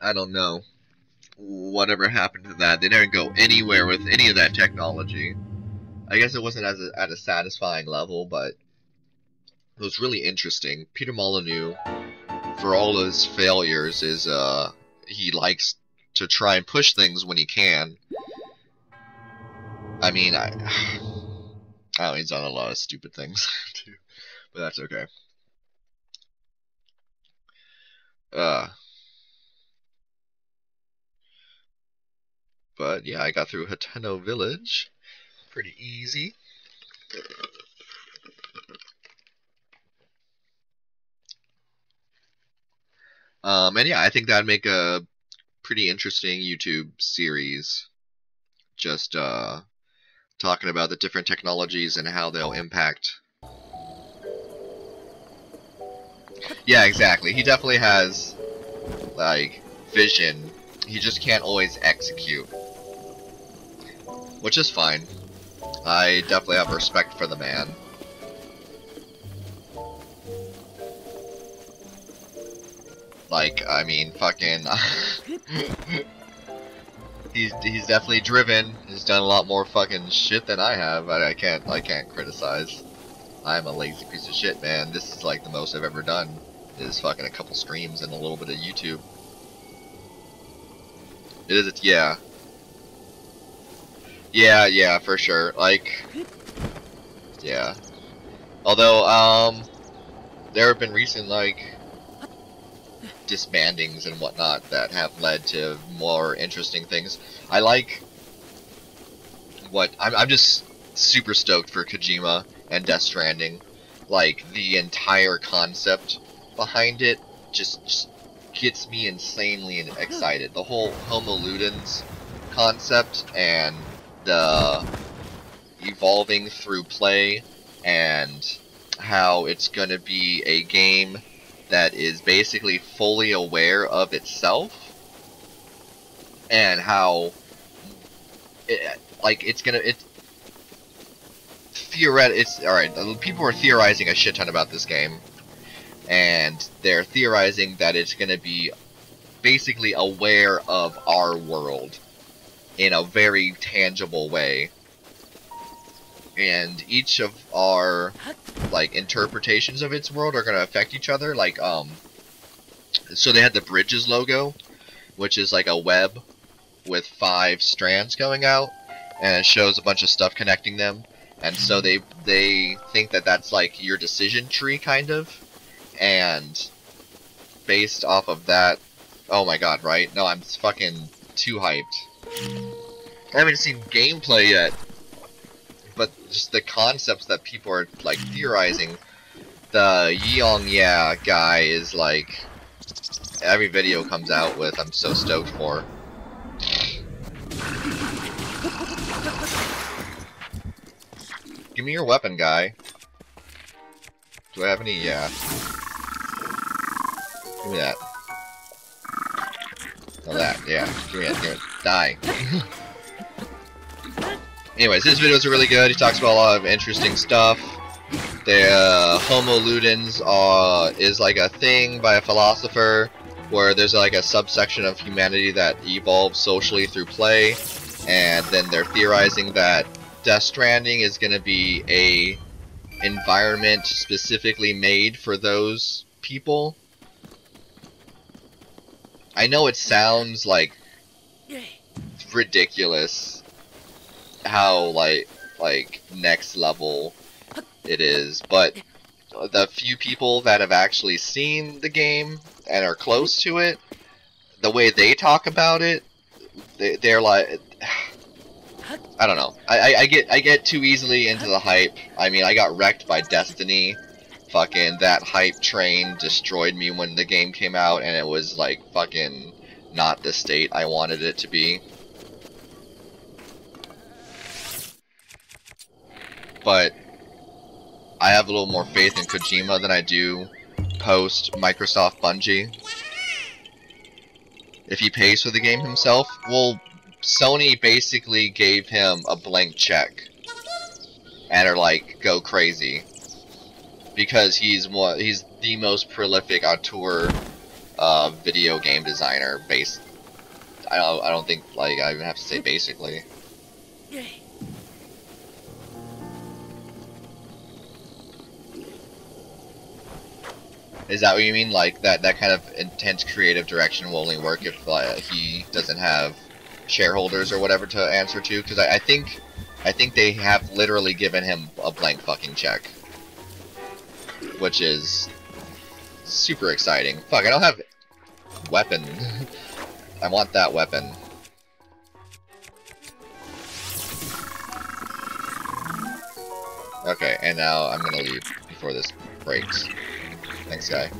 I don't know whatever happened to that. They didn't go anywhere with any of that technology. I guess it wasn't at a satisfying level, but it was really interesting. Peter Molyneux, for all his failures, is he likes to try and push things when he can. I mean, I know he's done a lot of stupid things too, but that's okay. But yeah, I got through Hateno Village pretty easy. And yeah, I think that'd make a pretty interesting YouTube series. Just talking about the different technologies and how they'll impact. Yeah, exactly. He definitely has like vision. He just can't always execute, which is fine. I definitely have respect for the man. Like, I mean, fucking. he's definitely driven. He's done a lot more fucking shit than I have. But I can't criticize. I'm a lazy piece of shit, man. This is like the most I've ever done. Is fucking a couple streams and a little bit of YouTube. It is, yeah. Yeah, for sure. Like, yeah. Although, there have been recent, like, disbandings and whatnot that have led to more interesting things. I like what I'm just super stoked for Kojima and Death Stranding. Like, the entire concept behind it just gets me insanely excited. The whole Homo Ludens concept and the evolving through play and how it's gonna be a game that is basically fully aware of itself and how alright, people are theorizing a shit ton about this game, and they're theorizing that it's gonna be basically aware of our world in a very tangible way. And each of our, like, interpretations of its world are going to affect each other. Like, so they had the Bridges logo, which is like a web with 5 strands going out, and it shows a bunch of stuff connecting them. And so they think that that's like your decision tree, kind of. And based off of that, oh my god, right? No, I'm fucking too hyped. I haven't seen gameplay yet, but just the concepts that people are like theorizing. The Yeong Yeah guy is like every video comes out with. I'm so stoked for. Give me your weapon, guy. Do I have any? Yeah. Give me that. Oh, that. Yeah. Give me it. Die. Anyways, his videos are really good. He talks about a lot of interesting stuff. The Homo Ludens is like a thing by a philosopher where there's like a subsection of humanity that evolves socially through play, and then they're theorizing that Death Stranding is going to be a environment specifically made for those people. I know it sounds like ridiculous how like next level it is, but the few people that have actually seen the game and are close to it, the way they talk about it, they're like, I don't know. I get too easily into the hype. I mean, I got wrecked by Destiny. Fucking that hype train destroyed me when the game came out, and it was like fucking not the state I wanted it to be. But I have a little more faith in Kojima than I do post Microsoft Bungie. If he pays for the game himself, well, Sony basically gave him a blank check and are like, go crazy, because he's the most prolific auteur video game designer based. I don't think like I even have to say basically. Is that what you mean? Like that kind of intense creative direction will only work if he doesn't have shareholders or whatever to answer to? Because I think they have literally given him a blank fucking check, which is super exciting. Fuck, I don't have weapon. I want that weapon. Okay, and now I'm gonna leave before this breaks. Thanks, guy.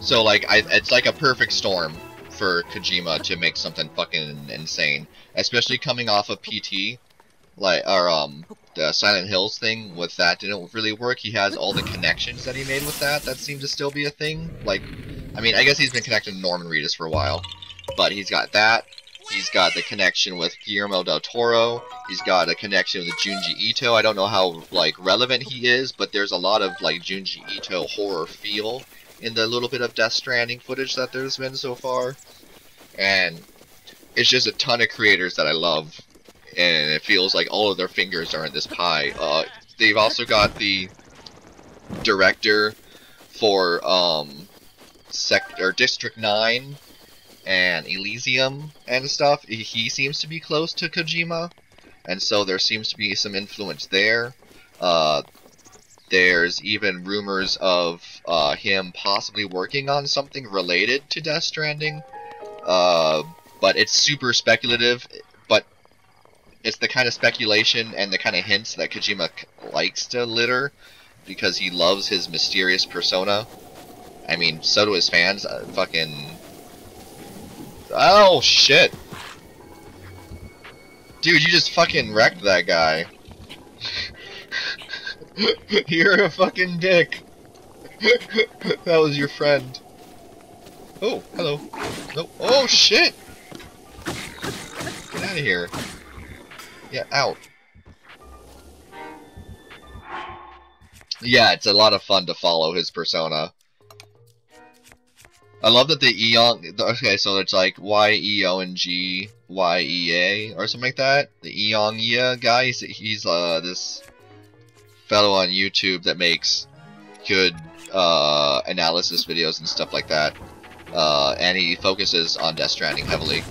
So, like, it's like a perfect storm for Kojima to make something fucking insane. Especially coming off of PT, like, or, the Silent Hills thing with that didn't really work. He has all the connections that he made with that seem to still be a thing. Like, I mean, I guess he's been connected to Norman Reedus for a while, but he's got that. He's got the connection with Guillermo del Toro. He's got a connection with Junji Ito. I don't know how, like, relevant he is, but there's a lot of, like, Junji Ito horror feel in the little bit of Death Stranding footage that there's been so far. And it's just a ton of creators that I love. And it feels like all of their fingers are in this pie. They've also got the director for, District 9 and Elysium and stuff. He seems to be close to Kojima, and so there seems to be some influence there. There's even rumors of him possibly working on something related to Death Stranding, but it's super speculative. But it's the kind of speculation and the kind of hints that Kojima likes to litter, because he loves his mysterious persona. I mean, so do his fans. Fucking... Oh, shit. Dude, you just fucking wrecked that guy. You're a fucking dick. That was your friend. Oh, hello. No. Oh, shit. Get out of here. Yeah, out. Yeah, it's a lot of fun to follow his persona. I love that the Eon... Okay, so it's like Y-E-O-N-G-Y-E-A or something like that. The Eon guy, he's this fellow on YouTube that makes good analysis videos and stuff like that. And he focuses on Death Stranding heavily.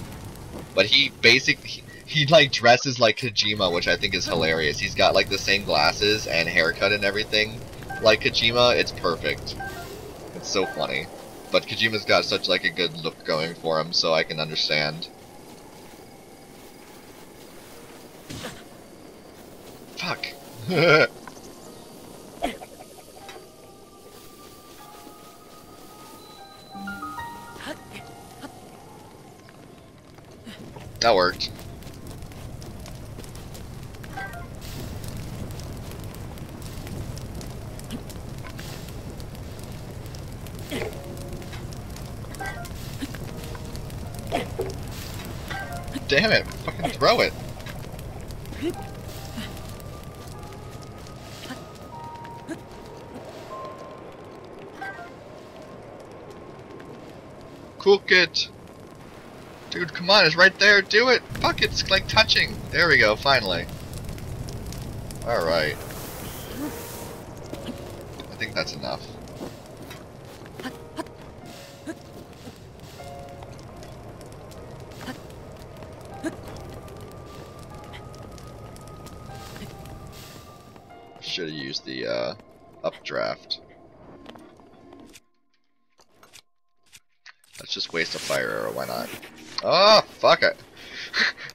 But he basically... He like dresses like Kojima, which I think is hilarious. He's got like the same glasses and haircut and everything like Kojima. It's perfect. It's so funny. But Kojima's got such like a good look going for him, so I can understand. Fuck. That worked. Damn it, fucking throw it. Cook it. Dude, come on, it's right there, do it. Fuck, it's like touching. There we go, finally. Alright. I think that's enough. Should have used the updraft. Let's just waste a fire arrow, why not? Oh, fuck it.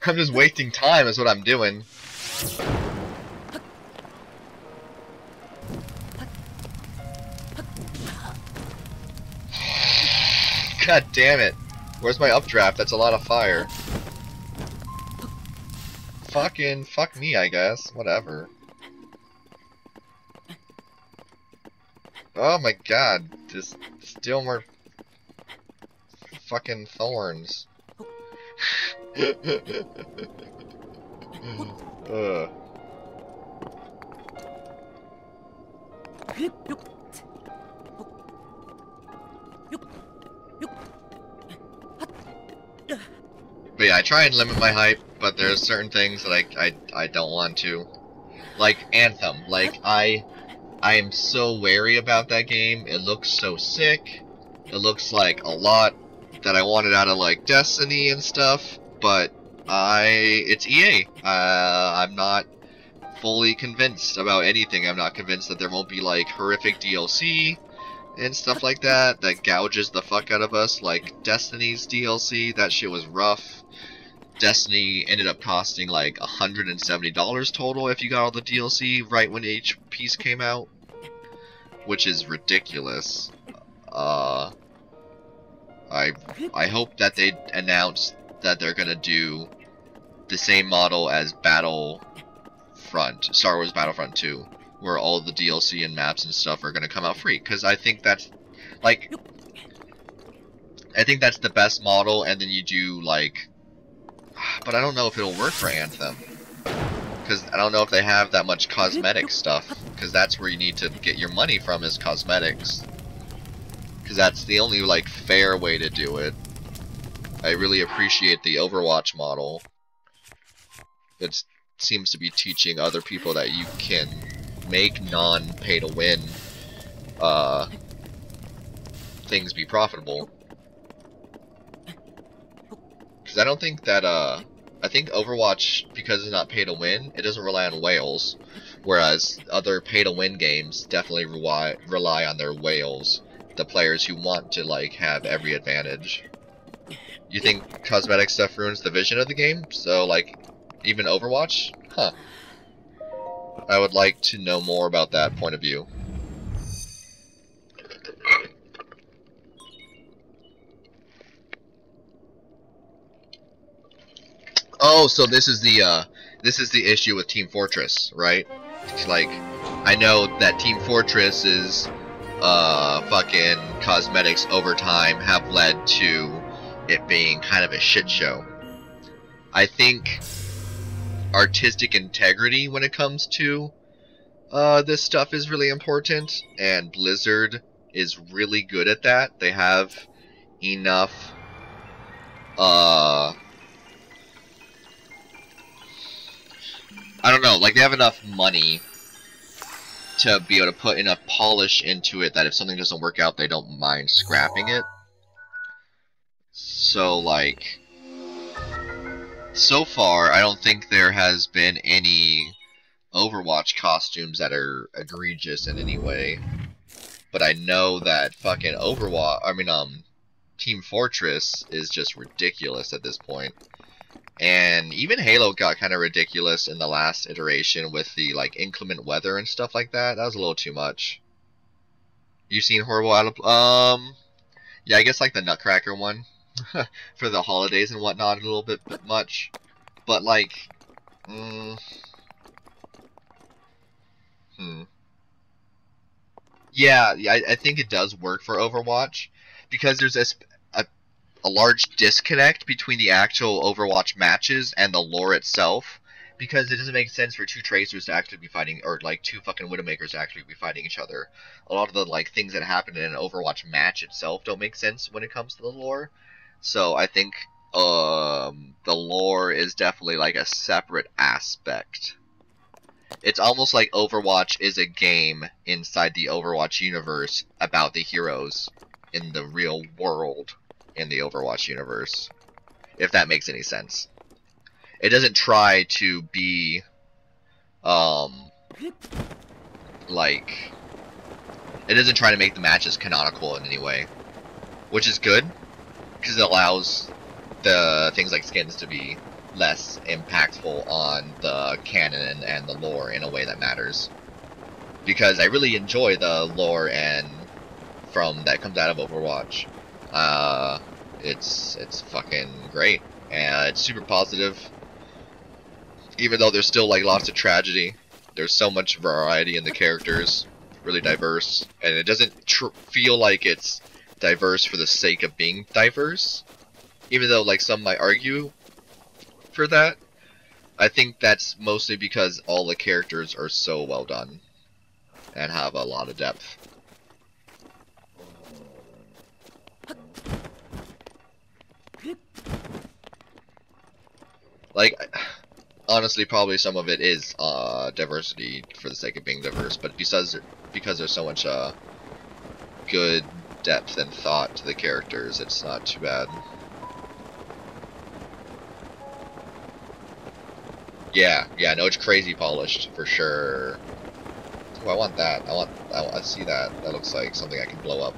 I'm just wasting time is what I'm doing. God damn it. Where's my updraft? That's a lot of fire. Fucking fuck me, I guess. Whatever. Oh my god, just still more fucking thorns. But yeah, I try and limit my hype, but there's certain things that I don't want to. Like Anthem. Like I am so wary about that game. It looks so sick. It looks like a lot that I wanted out of like Destiny and stuff, but it's EA. I'm not fully convinced about anything. I'm not convinced that there won't be like horrific DLC and stuff like that that gouges the fuck out of us, like Destiny's DLC. That shit was rough. Destiny ended up costing like $170 total if you got all the DLC right when each piece came out, which is ridiculous. I hope that they announce that they're gonna do the same model as Star Wars Battlefront 2, where all the DLC and maps and stuff are gonna come out free. Because I think that's the best model, and then you do like, but I don't know if it'll work for Anthem. Because I don't know if they have that much cosmetic stuff. Because that's where you need to get your money from, is cosmetics. Because that's the only like fair way to do it. I really appreciate the Overwatch model. It seems to be teaching other people that you can make non-pay-to-win things be profitable. Because I don't think that I think Overwatch, because it's not pay-to-win, it doesn't rely on whales, whereas other pay-to-win games definitely rely on their whales, the players who want to like have every advantage. You think cosmetic stuff ruins the vision of the game? So like, even Overwatch? Huh. I would like to know more about that point of view. Oh, so this is the issue with Team Fortress, right? It's like, I know that Team Fortress's fucking cosmetics over time have led to it being kind of a shit show. I think artistic integrity when it comes to this stuff is really important, and Blizzard is really good at that. They have enough I don't know, like they have enough money to be able to put enough polish into it that if something doesn't work out, they don't mind scrapping it. So like, so far I don't think there has been any Overwatch costumes that are egregious in any way. But I know that fucking Team Fortress is just ridiculous at this point. And even Halo got kind of ridiculous in the last iteration with the like inclement weather and stuff like that. That was a little too much. You seen horrible yeah, I guess like the Nutcracker one for the holidays and whatnot, a little bit much. But like, yeah, I think it does work for Overwatch because there's a large disconnect between the actual Overwatch matches and the lore itself, because it doesn't make sense for two Tracers to actually be fighting, or like two fucking Widowmakers to actually be fighting each other. A lot of the like things that happen in an Overwatch match itself don't make sense when it comes to the lore. So I think the lore is definitely like a separate aspect. It's almost like Overwatch is a game inside the Overwatch universe about the heroes in the real world in the Overwatch universe, if that makes any sense. It doesn't try to be like, it doesn't try to make the matches canonical in any way, which is good because it allows the things like skins to be less impactful on the canon and the lore in a way that matters, because I really enjoy the lore and from that comes out of Overwatch. It's fucking great, and it's super positive. Even though there's still like lots of tragedy, there's so much variety in the characters, really diverse, and it doesn't feel like it's diverse for the sake of being diverse. Even though like some might argue for that, I think that's mostly because all the characters are so well done, and have a lot of depth. Like, honestly, probably some of it is diversity for the sake of being diverse, but because there's so much good depth and thought to the characters, it's not too bad. Yeah, no, it's crazy polished for sure. Oh, I want that. I see that. That looks like something I can blow up.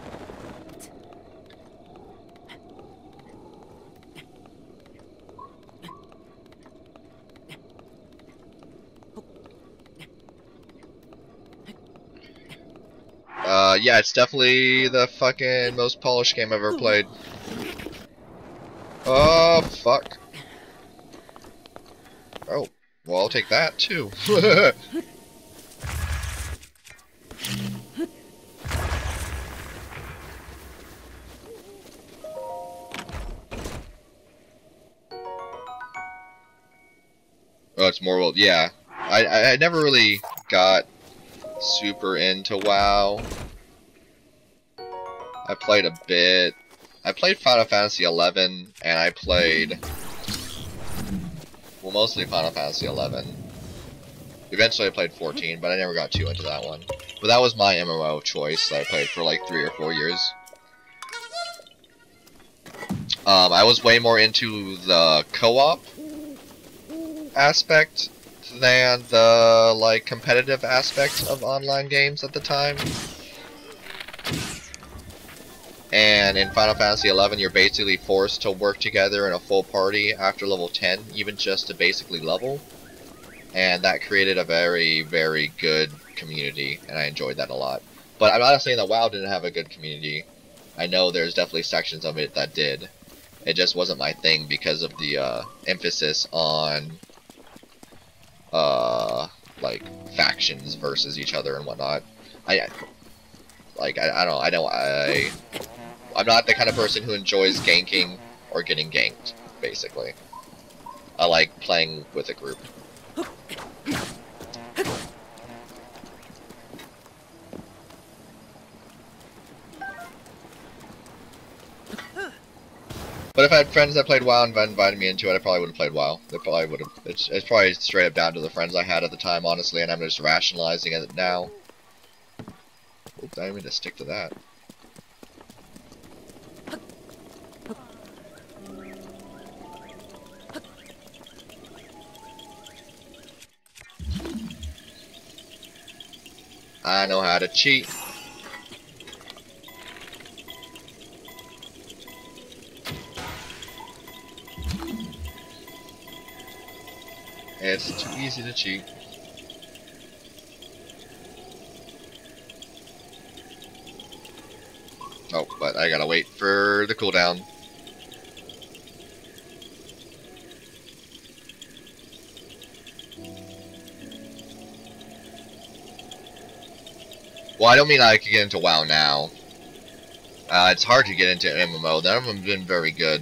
Yeah, it's definitely the fucking most polished game I've ever played. Oh, fuck. Oh, well, I'll take that, too. Oh, it's more world. Yeah, I never really got super into WoW. I played a bit. I played Final Fantasy 11, and I played, well, mostly Final Fantasy 11. Eventually I played 14, but I never got too into that one. But that was my MMO of choice that I played for like 3 or 4 years. I was way more into the co-op aspect than the like competitive aspect of online games at the time. And in Final Fantasy 11, you're basically forced to work together in a full party after level 10, even just to basically level. And that created a very, very good community, and I enjoyed that a lot. But I'm not saying that WoW didn't have a good community. I know there's definitely sections of it that did. It just wasn't my thing because of the emphasis on like factions versus each other and whatnot. I'm not the kind of person who enjoys ganking or getting ganked, basically. I like playing with a group. But if I had friends that played WoW and invited me into it, I probably would have played WoW. They probably would have. It's probably straight up down to the friends I had at the time, honestly, and I'm just rationalizing it now. Oops, I didn't mean to stick to that. I know how to cheat. It's too easy to cheat. Oh, but I gotta wait for the cooldown. Well, I don't mean I could get into WoW now. It's hard to get into MMO. None of them have been very good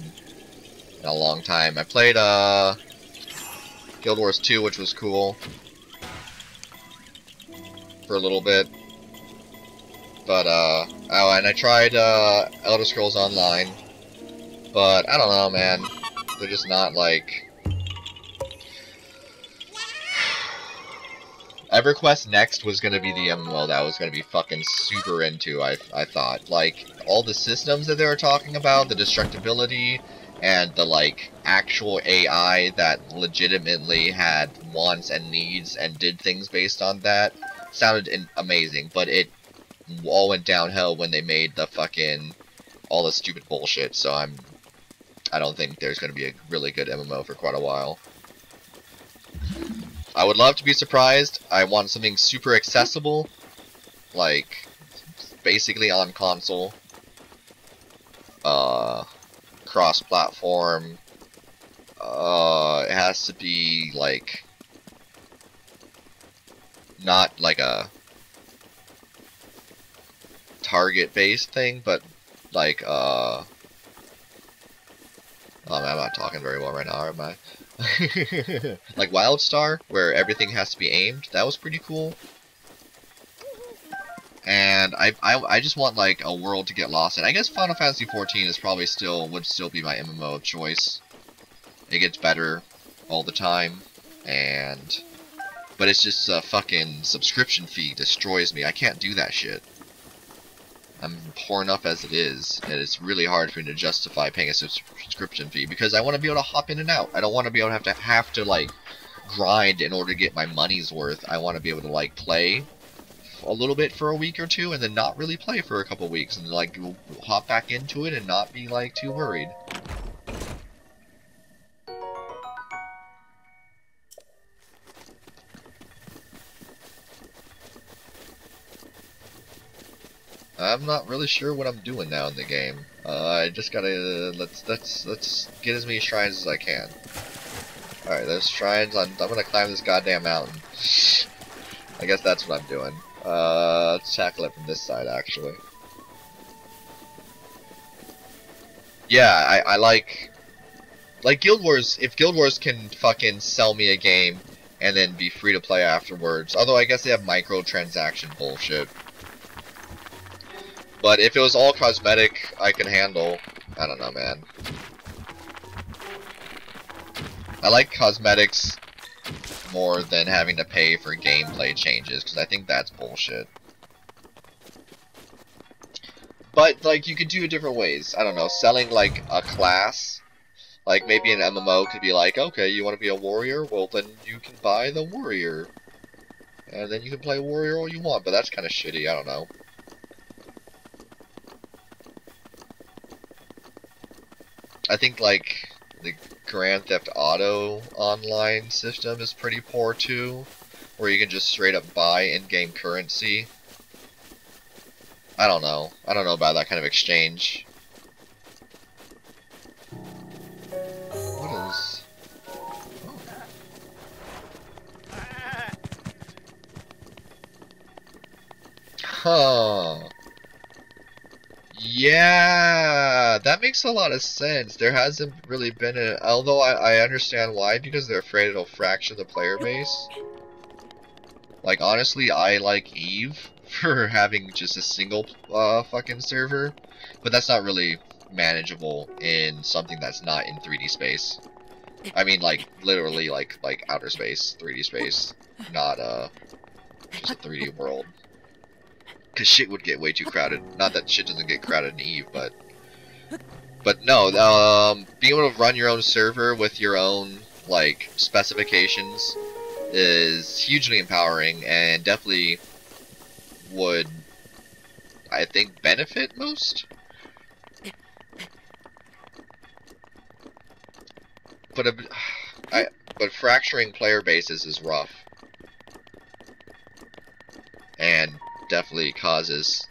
in a long time. I played Guild Wars 2, which was cool for a little bit. But oh, and I tried Elder Scrolls Online, but I don't know, man. They're just not like. EverQuest Next was gonna be the MMO that I was gonna be fucking super into. I thought, like, all the systems that they were talking about, the destructibility, and the like actual AI that legitimately had wants and needs and did things based on that, sounded amazing. But it all went downhill when they made the fucking all the stupid bullshit. So I don't think there's gonna be a really good MMO for quite a while. I would love to be surprised. I want something super accessible, like basically on console, cross-platform. It has to be like not like a target-based thing, but like oh man, I'm not talking very well right now, am I? Like WildStar, where everything has to be aimed. That was pretty cool. And I just want like a world to get lost in. I guess Final Fantasy 14 is probably would still be my MMO of choice. It gets better all the time, but it's just a fucking subscription fee destroys me. I can't do that shit. I'm poor enough as it is, and it's really hard for me to justify paying a subscription fee because I want to be able to hop in and out. I don't want to be able to have to like grind in order to get my money's worth. I want to be able to like play a little bit for a week or two and then not really play for a couple weeks and like hop back into it and not be like too worried. I'm not really sure what I'm doing now in the game. I just gotta let's get as many shrines as I can. Alright, there's shrines. I'm gonna climb this goddamn mountain. I guess that's what I'm doing. Let's tackle it from this side actually. Yeah, I like Guild Wars. If Guild Wars can fucking sell me a game and then be free to play afterwards. Although I guess they have microtransaction bullshit. But if it was all cosmetic, I can handle. I don't know, man. I like cosmetics more than having to pay for gameplay changes, because I think that's bullshit. But, like, you could do it different ways. I don't know, selling, like, a class. Like, maybe an MMO could be like, okay, you want to be a warrior? Well, then you can buy the warrior. And then you can play warrior all you want, but that's kind of shitty, I don't know. I think, like, the Grand Theft Auto online system is pretty poor, too. Where you can just straight up buy in-game currency. I don't know. I don't know about that kind of exchange. What is... Oh. Huh. Yeah, that makes a lot of sense. There hasn't really been a... Although I understand why, because they're afraid it'll fracture the player base. Like, honestly, I like Eve for having just a single fucking server. But that's not really manageable in something that's not in 3D space. I mean, like, literally, like outer space, 3D space. Not, just a 3D world. Because shit would get way too crowded. Not that shit doesn't get crowded in Eve, but no, being able to run your own server with your own, like, specifications is hugely empowering and definitely would, I think, benefit most. But fracturing player bases is rough. And definitely causes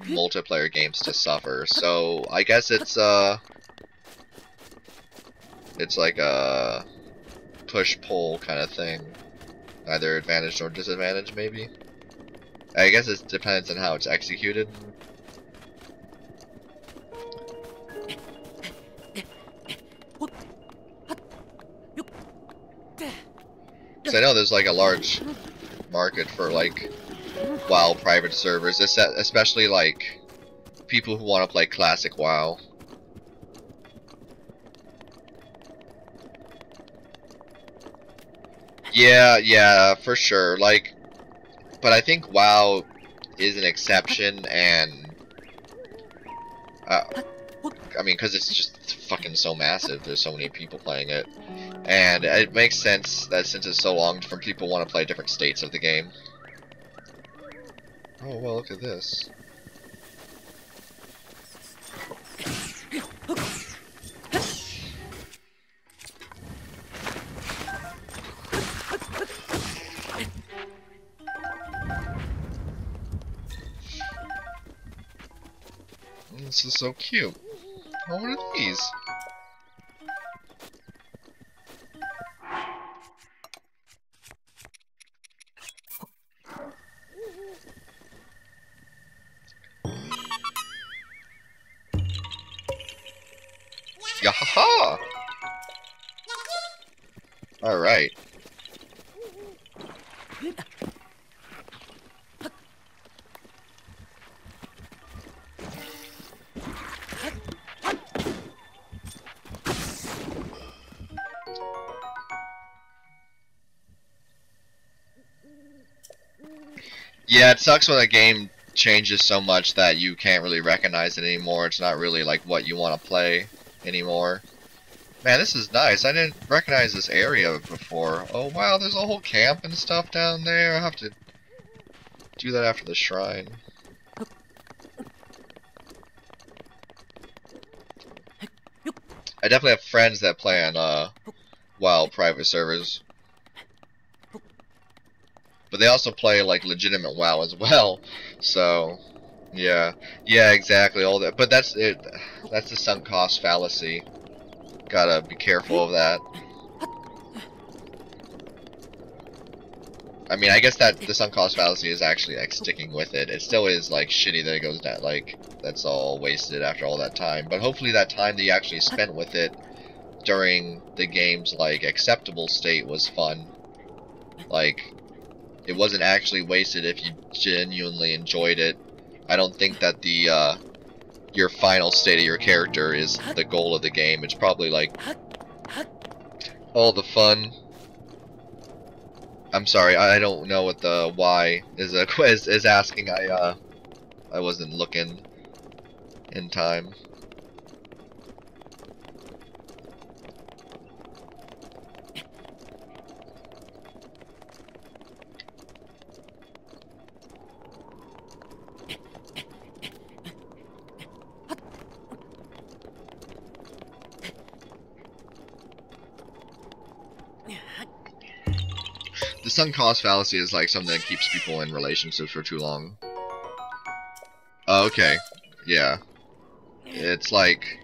multiplayer games to suffer. So I guess it's like a push-pull kind of thing, either advantage or disadvantage, maybe. I guess it depends on how it's executed. Because I know there's like a large market for like WoW private servers, especially like people who want to play classic WoW. Yeah, for sure. Like, but I think WoW is an exception, and I mean, because it's just fucking so massive. There's so many people playing it, and it makes sense that since it's so long, different people want to play different states of the game. Oh, well, look at this. This is so cute. Oh, what are these? Yahaha! Alright. Yeah, it sucks when a game changes so much that you can't really recognize it anymore. It's not really like what you want to play anymore. Man, this is nice. I didn't recognize this area before. Oh wow, there's a whole camp and stuff down there. I'll have to do that after the shrine. I definitely have friends that play on WoW private servers. But they also play like legitimate WoW as well. So yeah. Yeah, exactly. All that, but that's it. That's the sunk cost fallacy. Gotta be careful of that. I mean, I guess that the sunk cost fallacy is actually like sticking with it. It still is like shitty that it goes down, like that's all wasted after all that time. But hopefully that time that you actually spent with it during the game's like acceptable state was fun. Like it wasn't actually wasted if you genuinely enjoyed it. I don't think that the your final state of your character is the goal of the game. It's probably like all the fun. I'm sorry, I don't know what the why is a quiz is asking. I wasn't looking in time. The sunk cost fallacy is like something that keeps people in relationships for too long. Oh, okay. Yeah. It's like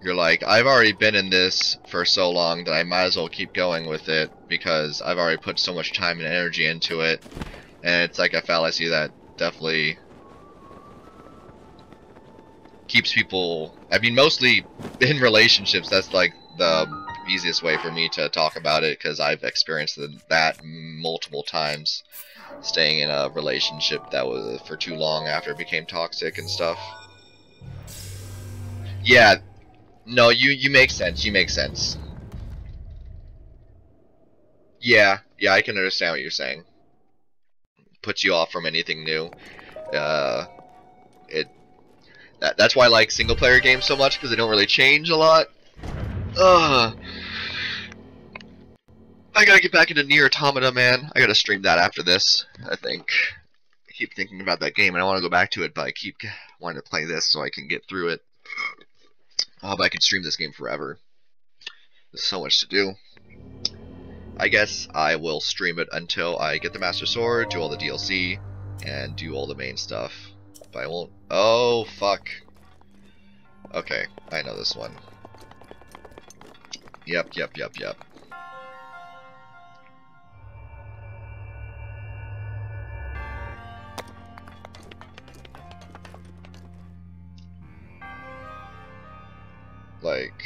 you're like, I've already been in this for so long that I might as well keep going with it because I've already put so much time and energy into it. And it's like a fallacy that definitely keeps people, I mean, mostly in relationships. That's like the easiest way for me to talk about it because I've experienced that multiple times, staying in a relationship that was for too long after it became toxic and stuff. Yeah, no, you make sense. You make sense. Yeah, yeah, I can understand what you're saying. Puts you off from anything new. Uh, it that's why I like single player games so much because they don't really change a lot. Ugh. I gotta get back into Nier Automata, man. I gotta stream that after this, I think. I keep thinking about that game and I want to go back to it, but I keep wanting to play this so I can get through it. Oh, but I can stream this game forever. There's so much to do. I guess I will stream it until I get the Master Sword, do all the DLC, and do all the main stuff. But I won't... Oh, fuck. Okay, I know this one. Yep. Like...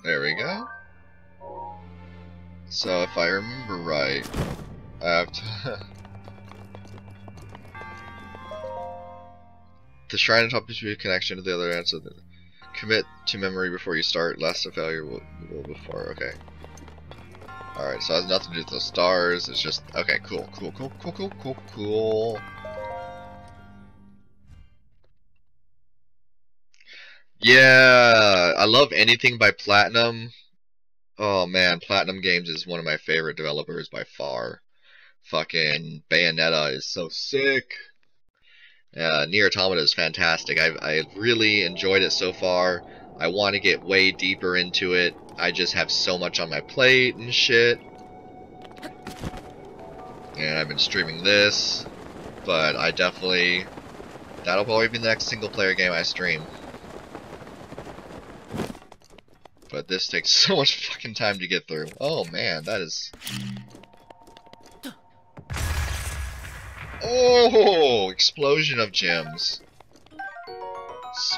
There we go. So if I remember right, I have to... The shrine on top is a connection to the other end, so commit to memory before you start, lest a failure will before, okay. Alright, so it has nothing to do with those stars, it's just, okay, cool. Yeah, I love anything by Platinum. Oh man, Platinum Games is one of my favorite developers by far. Fucking Bayonetta is so sick. Nier Automata is fantastic. I really enjoyed it so far. I want to get way deeper into it. I just have so much on my plate and shit. And I've been streaming this, but I definitely... That'll probably be the next single player game I stream. But this takes so much fucking time to get through. Oh man, that is... Oh! Explosion of gems.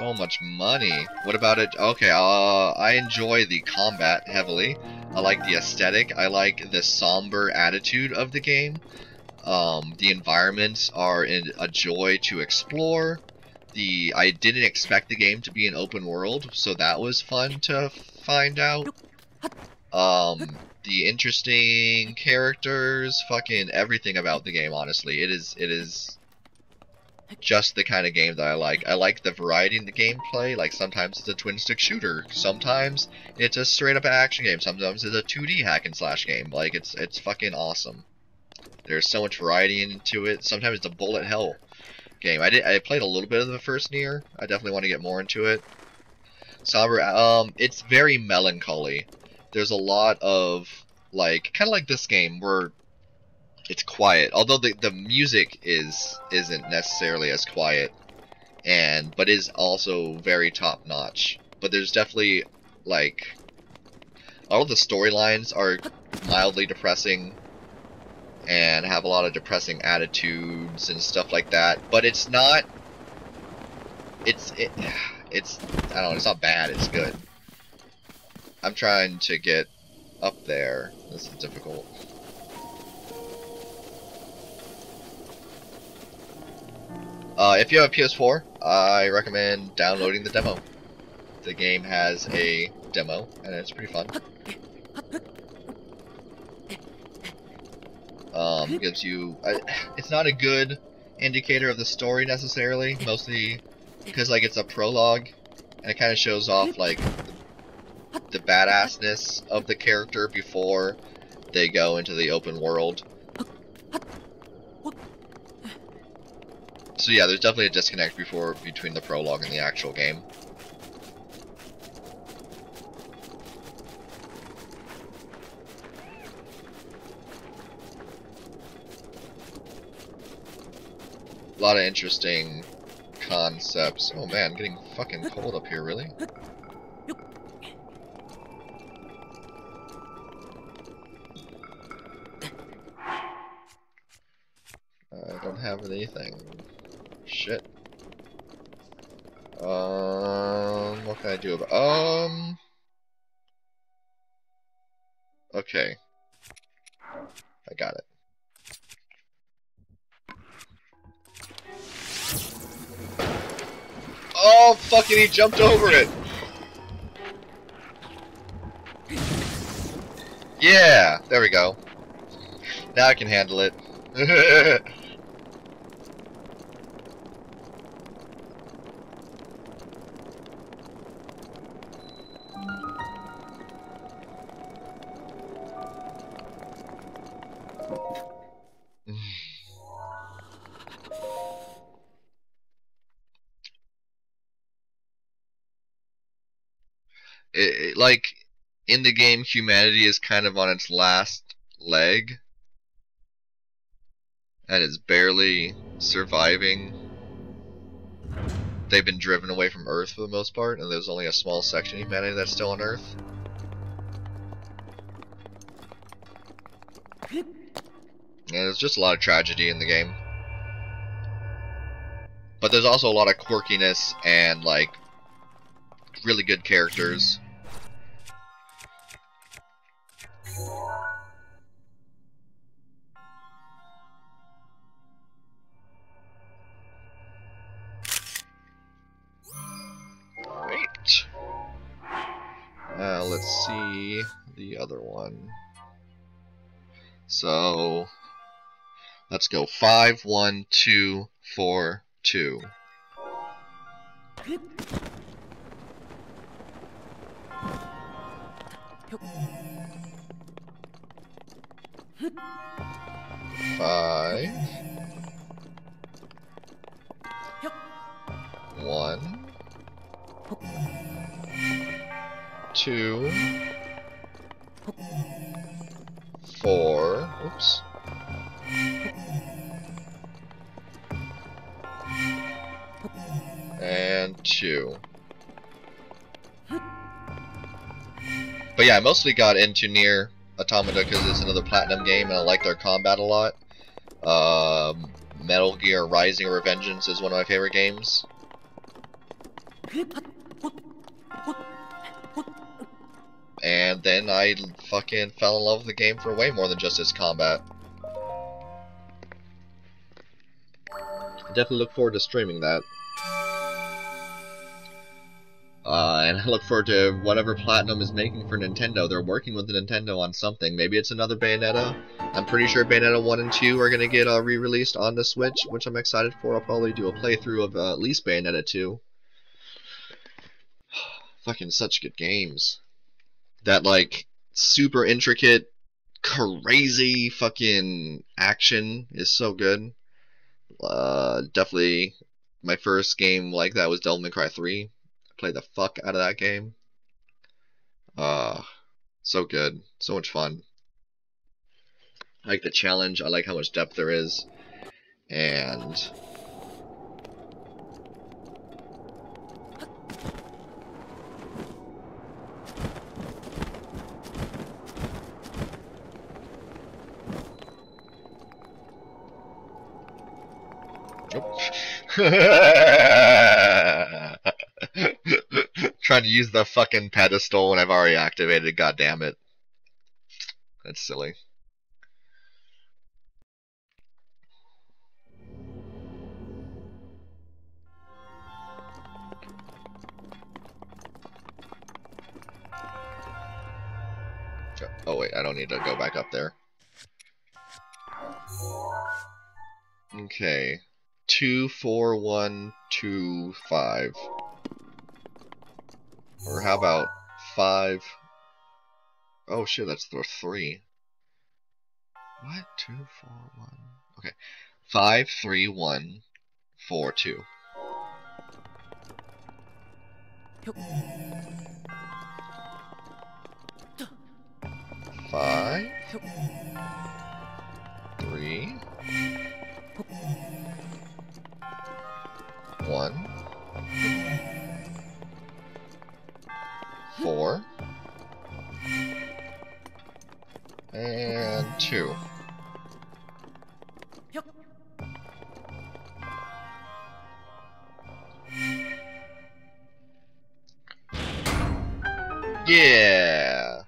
So much money. What about it? Okay, I enjoy the combat heavily. I like the aesthetic. I like the somber attitude of the game. The environments are a joy to explore. I didn't expect the game to be an open world, so that was fun to find out. The interesting characters, fucking everything about the game, honestly. It is just the kind of game that I like. I like the variety in the gameplay. Like, sometimes it's a twin-stick shooter. Sometimes it's a straight-up action game. Sometimes it's a 2D hack-and-slash game. Like, it's fucking awesome. There's so much variety into it. Sometimes it's a bullet hell game. I played a little bit of the first Nier. I definitely want to get more into it. Somber, it's very melancholy. There's a lot of, like, kind of like this game where it's quiet. Although the music isn't necessarily as quiet, but is also very top notch. But there's definitely, like, all of the storylines are mildly depressing and have a lot of depressing attitudes and stuff like that. But it's not. It's I don't know. It's not bad. It's good. I'm trying to get up there. This is difficult. If you have a PS4, I recommend downloading the demo. The game has a demo, and it's pretty fun. Gives you... it's not a good indicator of the story, necessarily. Mostly because, like, it's a prologue, and it kind of shows off, like, the badassness of the character before they go into the open world. So yeah, there's definitely a disconnect between the prologue and the actual game. A lot of interesting concepts. Oh man, getting fucking cold up here, really? I don't have anything. Shit. What can I do about... Okay. I got it. Oh, fucking he jumped over it! Yeah! There we go. Now I can handle it. Like, in the game, humanity is kind of on its last leg, and it's barely surviving. They've been driven away from Earth for the most part, and there's only a small section of humanity that's still on Earth. And there's just a lot of tragedy in the game. But there's also a lot of quirkiness and, like, really good characters. Great. Now let's see the other one. So let's go 5, 1, 2, 4, 2. Five, 1, 2, 4. Oops. And 2. But yeah, I mostly got into Nier Automata because it's another Platinum game and I like their combat a lot. Metal Gear Rising or Revengeance is one of my favorite games. And then I fucking fell in love with the game for way more than just its combat. I definitely look forward to streaming that. And I look forward to whatever Platinum is making for Nintendo. They're working with Nintendo on something. Maybe it's another Bayonetta. I'm pretty sure Bayonetta 1 and 2 are going to get re-released on the Switch, which I'm excited for. I'll probably do a playthrough of at least Bayonetta 2. Fucking such good games. That, like, super intricate, crazy fucking action is so good. Definitely my first game like that was Devil May Cry 3. I played the fuck out of that game. So good. So much fun. I like the challenge. I like how much depth there is. And trying to use the fucking pedestal when I've already activated it, god damn it. That's silly. Oh wait, I don't need to go back up there. Okay. 2, 4, 1, 2, 5. Or how about 5? Oh shit, that's the 3. What? 2, 4, 1. Okay. 5, 3, 1, 4, 2. Five, 3, 1, 4, and 2. Yeah!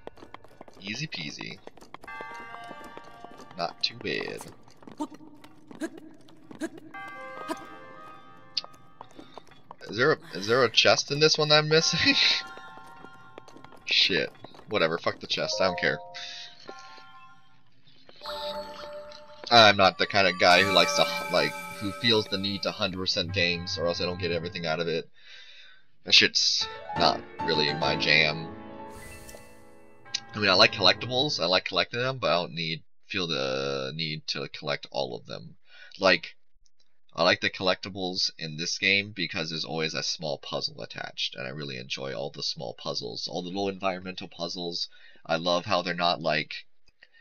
Easy peasy. Not too bad. Is there a chest in this one that I'm missing? Shit. Whatever, fuck the chest, I don't care. I'm not the kind of guy who likes to, who feels the need to 100% games, or else I don't get everything out of it. That shit's not really my jam. I mean, I like collectibles, I like collecting them, but I don't feel the need to collect all of them. Like, I like the collectibles in this game because there's always a small puzzle attached, and I really enjoy all the small puzzles, all the little environmental puzzles. I love how they're not, like,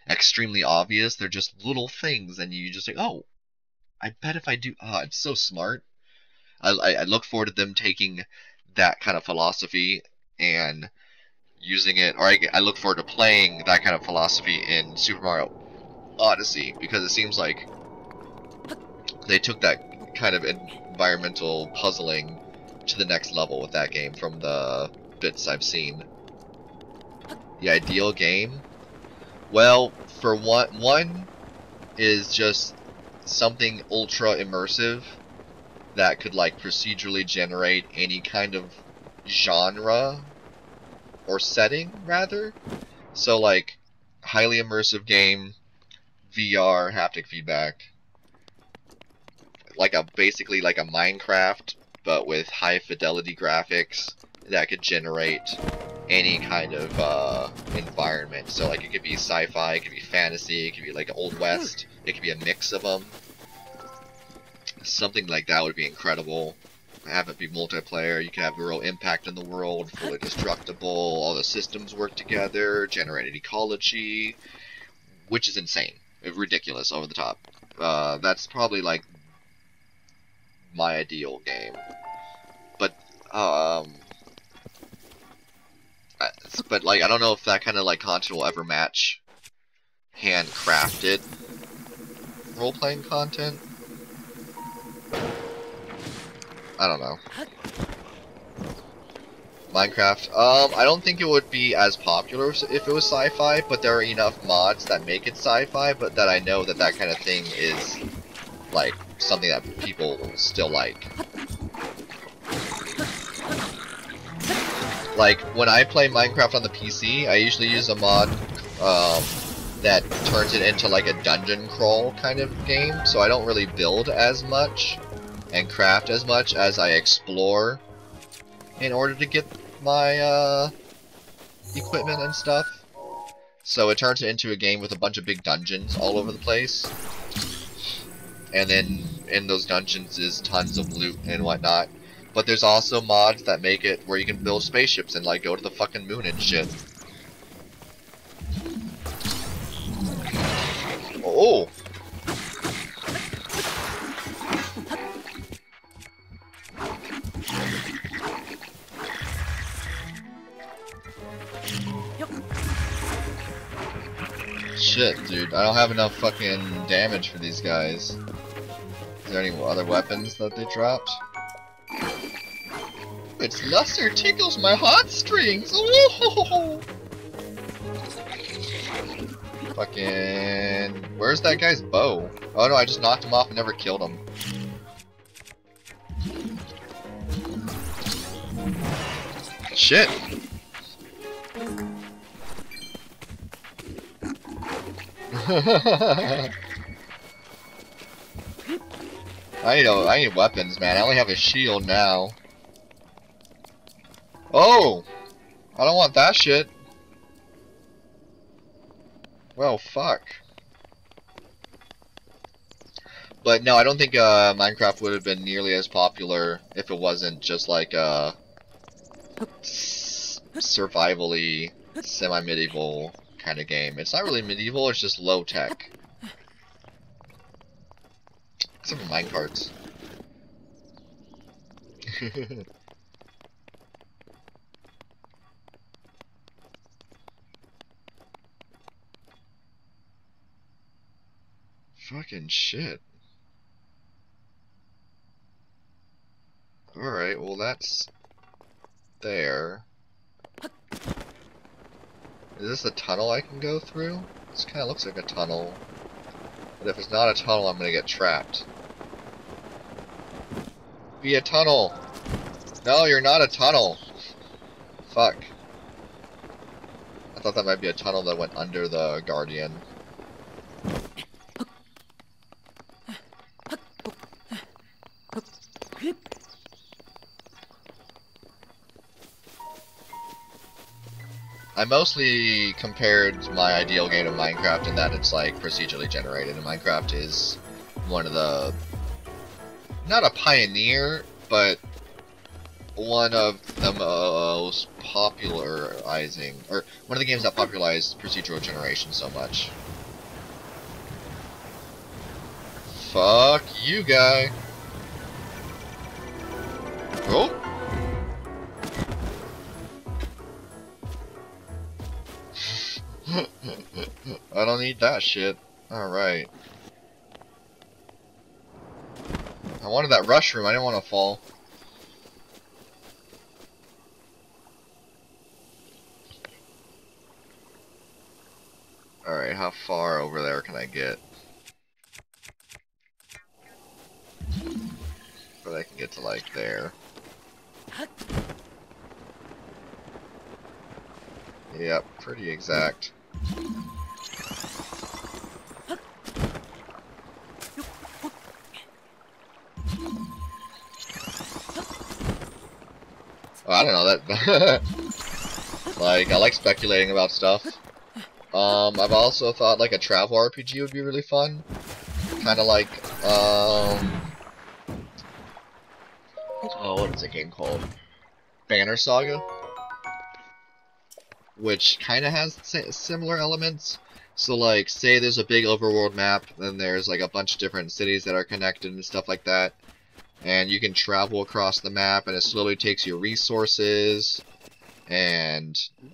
extremely obvious, they're just little things, and you just like, oh, I bet if I do, it's so smart. I look forward to them taking that kind of philosophy and using it, or I look forward to playing that kind of philosophy in Super Mario Odyssey, because it seems like they took that kind of environmental puzzling to the next level with that game from the bits I've seen. The ideal game? Well, for one is just something ultra immersive that could like procedurally generate any kind of genre or setting, rather. So like highly immersive game, VR, haptic feedback, like basically like a Minecraft, but with high fidelity graphics that could generate any kind of environment. So like it could be sci-fi, it could be fantasy, it could be like Old West, it could be a mix of them. Something like that would be incredible. Have it be multiplayer, you can have a real impact in the world, fully destructible, all the systems work together, generate ecology, which is insane. Ridiculous, over the top. That's probably like my ideal game. But like I don't know if that kind of like content will ever match handcrafted role-playing content. I don't know. Minecraft. I don't think it would be as popular if it was sci-fi, but there are enough mods that make it sci-fi, but that I know that that kind of thing is, like, something that people still like. Like, when I play Minecraft on the PC, I usually use a mod, that turns it into, like, a dungeon crawl kind of game, so I don't really build as much and craft as much as I explore in order to get my equipment and stuff. So it turns it into a game with a bunch of big dungeons all over the place. And then in those dungeons is tons of loot and whatnot. But there's also mods that make it where you can build spaceships and like go to the fucking moon and shit. Oh! Shit, dude. I don't have enough fucking damage for these guys. Is there any other weapons that they dropped? Its luster tickles my heartstrings! Oh! Fucking... Where's that guy's bow? Oh no, I just knocked him off and never killed him. Shit! I need weapons, man. I only have a shield now. Oh! I don't want that shit. Well, fuck. But no, I don't think Minecraft would have been nearly as popular if it wasn't just like a survival-y, semi-medieval kind of game. It's not really medieval, it's just low-tech. Except for minecarts. Fucking shit. Alright, well that's there. Is this a tunnel I can go through? This kinda looks like a tunnel. But if it's not a tunnel, I'm gonna get trapped. Be a tunnel! No, you're not a tunnel! Fuck. I thought that might be a tunnel that went under the Guardian. I mostly compared my ideal game to Minecraft in that it's like procedurally generated, and Minecraft is one of the, not a pioneer, but one of the most popularizing, or one of the games that popularized procedural generation so much. Fuck you, guy. Oh. I don't need that shit. Alright. I wanted that rush room, I didn't want to fall. Alright, how far over there can I get? But I can get to like there. Yep, pretty exact. Oh, I don't know that. Like, I like speculating about stuff. I've also thought like a travel RPG would be really fun. Kind of like, oh, what is that game called? Banner Saga? Which kind of has similar elements. So like, say there's a big overworld map, then there's like a bunch of different cities that are connected and stuff like that. And you can travel across the map, and it slowly takes your resources. And, oh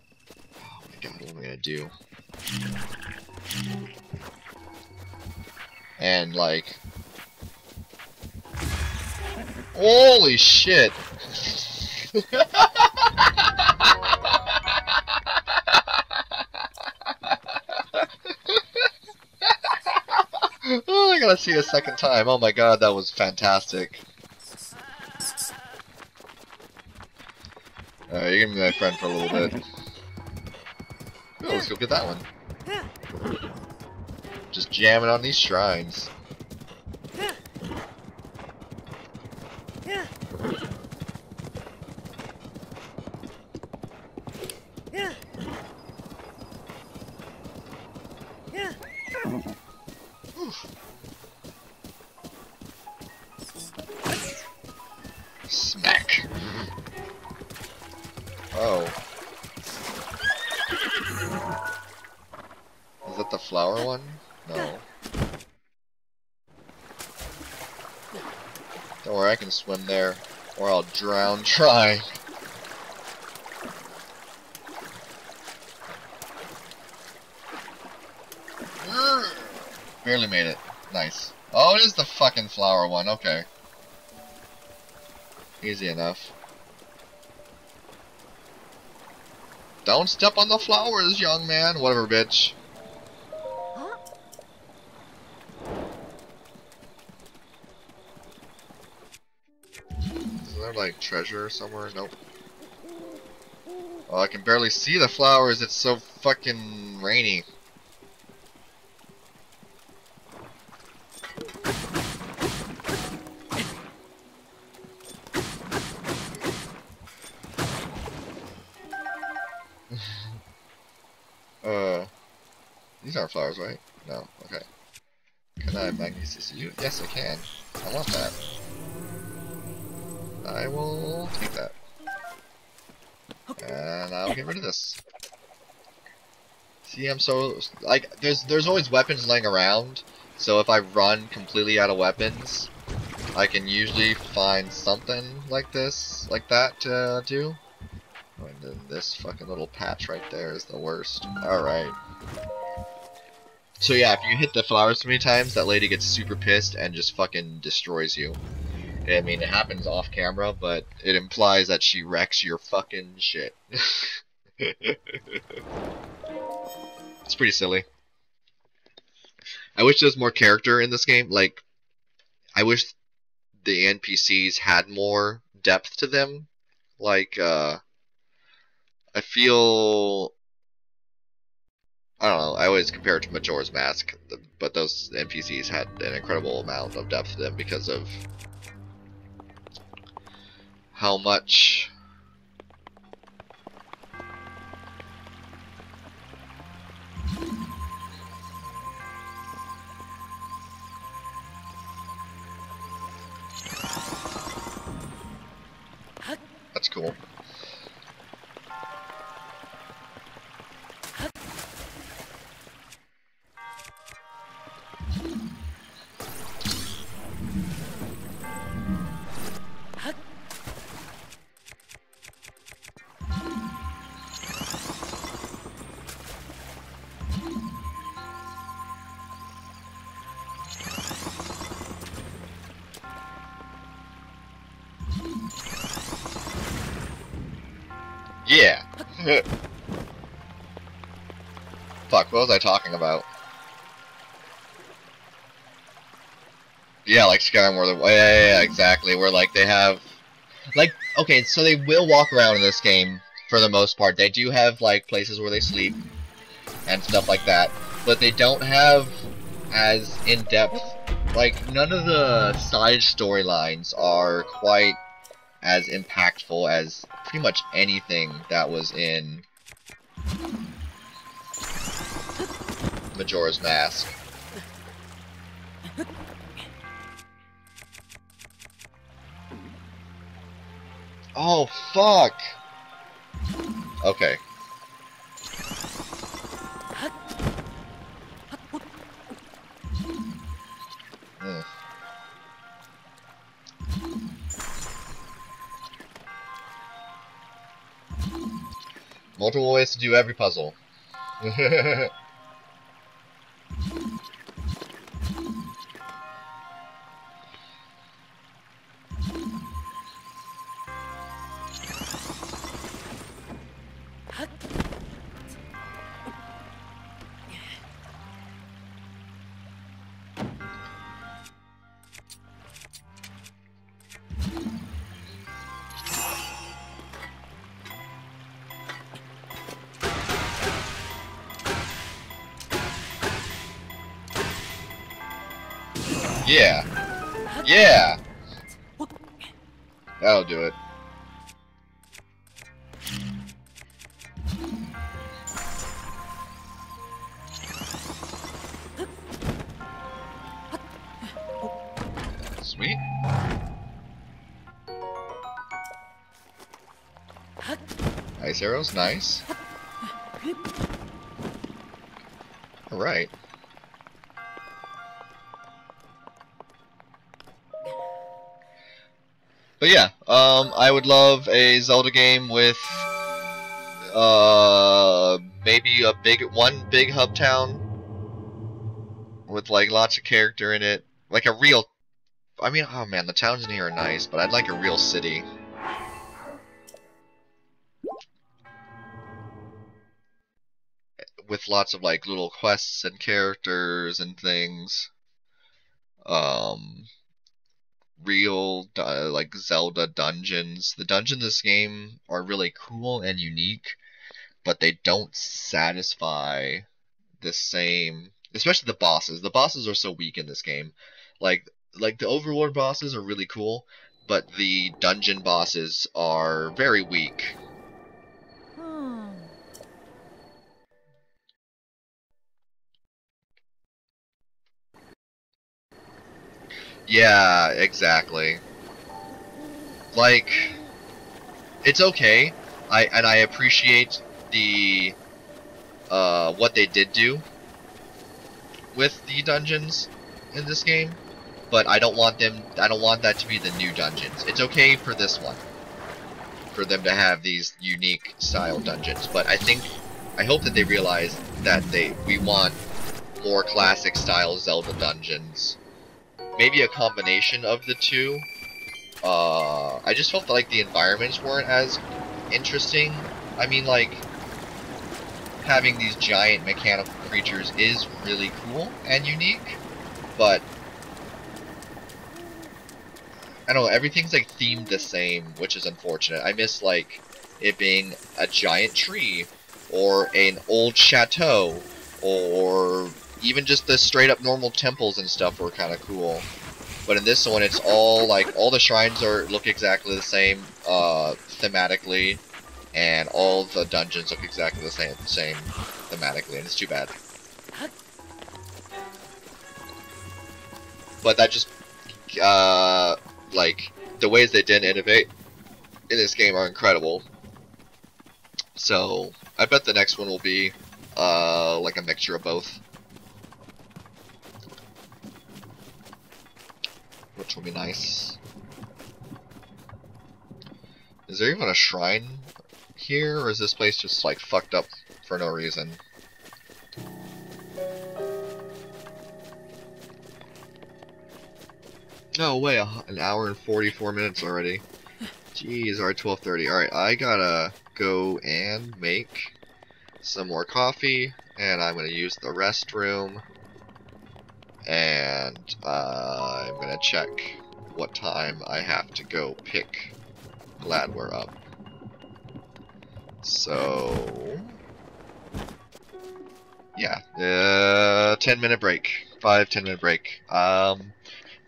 my god, what am I gonna do? And like, holy shit! Oh, I gotta see it a second time. Oh my god, that was fantastic. You're gonna be my friend for a little bit. Oh, let's go get that one. Just jamming on these shrines. Smack. Oh. Is that the flower one? No. Don't worry, I can swim there. Or I'll drown trying. Barely made it. Nice. Oh, it is the fucking flower one. Okay. Easy enough. Don't step on the flowers, young man. Whatever, bitch. Is there, like, treasure somewhere? Nope. Oh, I can barely see the flowers. It's so fucking rainy. These aren't flowers, right? No. Okay. Can I magnesis you? Yes, I can. I want that. I will take that. And I'll get rid of this. See, I'm so like there's always weapons laying around, so if I run completely out of weapons, I can usually find something like this, like that to do. Oh, and then this fucking little patch right there is the worst. Alright. So yeah, if you hit the flowers too many times, that lady gets super pissed and just fucking destroys you. I mean, it happens off camera, but it implies that she wrecks your fucking shit. It's pretty silly. I wish there was more character in this game. Like, I wish the NPCs had more depth to them. Like, I feel... I don't know, I always compare it to Majora's Mask, but those NPCs had an incredible amount of depth to them because of how much... That's cool. Yeah. Fuck, what was I talking about? Yeah, like Skyrim where yeah, exactly. Where like they have like okay, so they will walk around in this game for the most part. They do have like places where they sleep and stuff like that. But they don't have as in-depth like none of the side storylines are quite as impactful as pretty much anything that was in Majora's Mask. Oh, fuck! Okay. Mm. Multiple ways to do every puzzle. Yeah. Yeah! That'll do it. Sweet. Ice arrows, nice. Alright. But yeah, I would love a Zelda game with maybe one big hub town with like lots of character in it, like a real. I mean, oh man, the towns in here are nice, but I'd like a real city. With lots of like little quests and characters and things. Real like Zelda dungeons. The dungeons in this game are really cool and unique, but they don't satisfy the same. Especially the bosses. The bosses are so weak in this game. Like the overlord bosses are really cool, but the dungeon bosses are very weak. Yeah, exactly. Like, it's okay. I appreciate the what they did do with the dungeons in this game, but I don't want that to be the new dungeons. It's okay for this one, for them to have these unique style dungeons, but I hope that they realize that we want more classic style Zelda dungeons. Maybe a combination of the two. I just felt like the environments weren't as interesting. I mean, like, having these giant mechanical creatures is really cool and unique, but I don't know, everything's like themed the same, which is unfortunate. I miss like it being a giant tree, or an old chateau, or even just the straight up normal temples and stuff were kind of cool. But in this one, it's all like all the shrines look exactly the same thematically, and all the dungeons look exactly the same thematically, and it's too bad. But that just like the ways they didn't innovate in this game are incredible. So I bet the next one will be like a mixture of both, which will be nice. Is there even a shrine here, or is this place just like fucked up for no reason? No way, an hour and 44 minutes already. Jeez, alright, 12:30. Alright, I gotta go and make some more coffee, and I'm gonna use the restroom, and I'm gonna check what time I have to go pick Gladware up. So, yeah, 10-minute break. 5-10-minute break.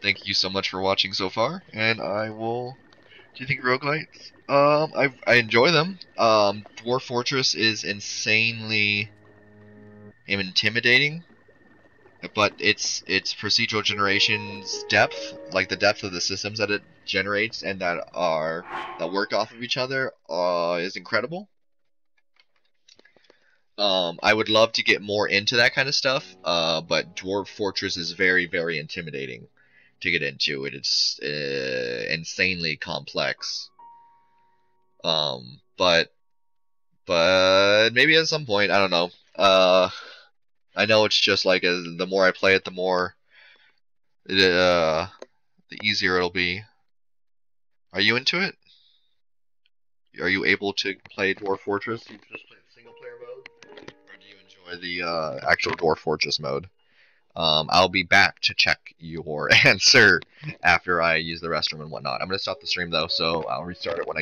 Thank you so much for watching so far, and I will. Do you think roguelites? I enjoy them. Dwarf Fortress is insanely intimidating, but its procedural generation's depth, like the depth of the systems that it generates and that work off of each other, is incredible. I would love to get more into that kind of stuff, but Dwarf Fortress is very, very intimidating to get into. It's insanely complex. But maybe at some point, I don't know. I know it's just like the more I play it, the more the easier it'll be. Are you into it? Are you able to play Dwarf Fortress? You just play the single player mode, or do you enjoy the actual Dwarf Fortress mode? I'll be back to check your answer after I use the restroom and whatnot. I'm gonna stop the stream though, so I'll restart it when I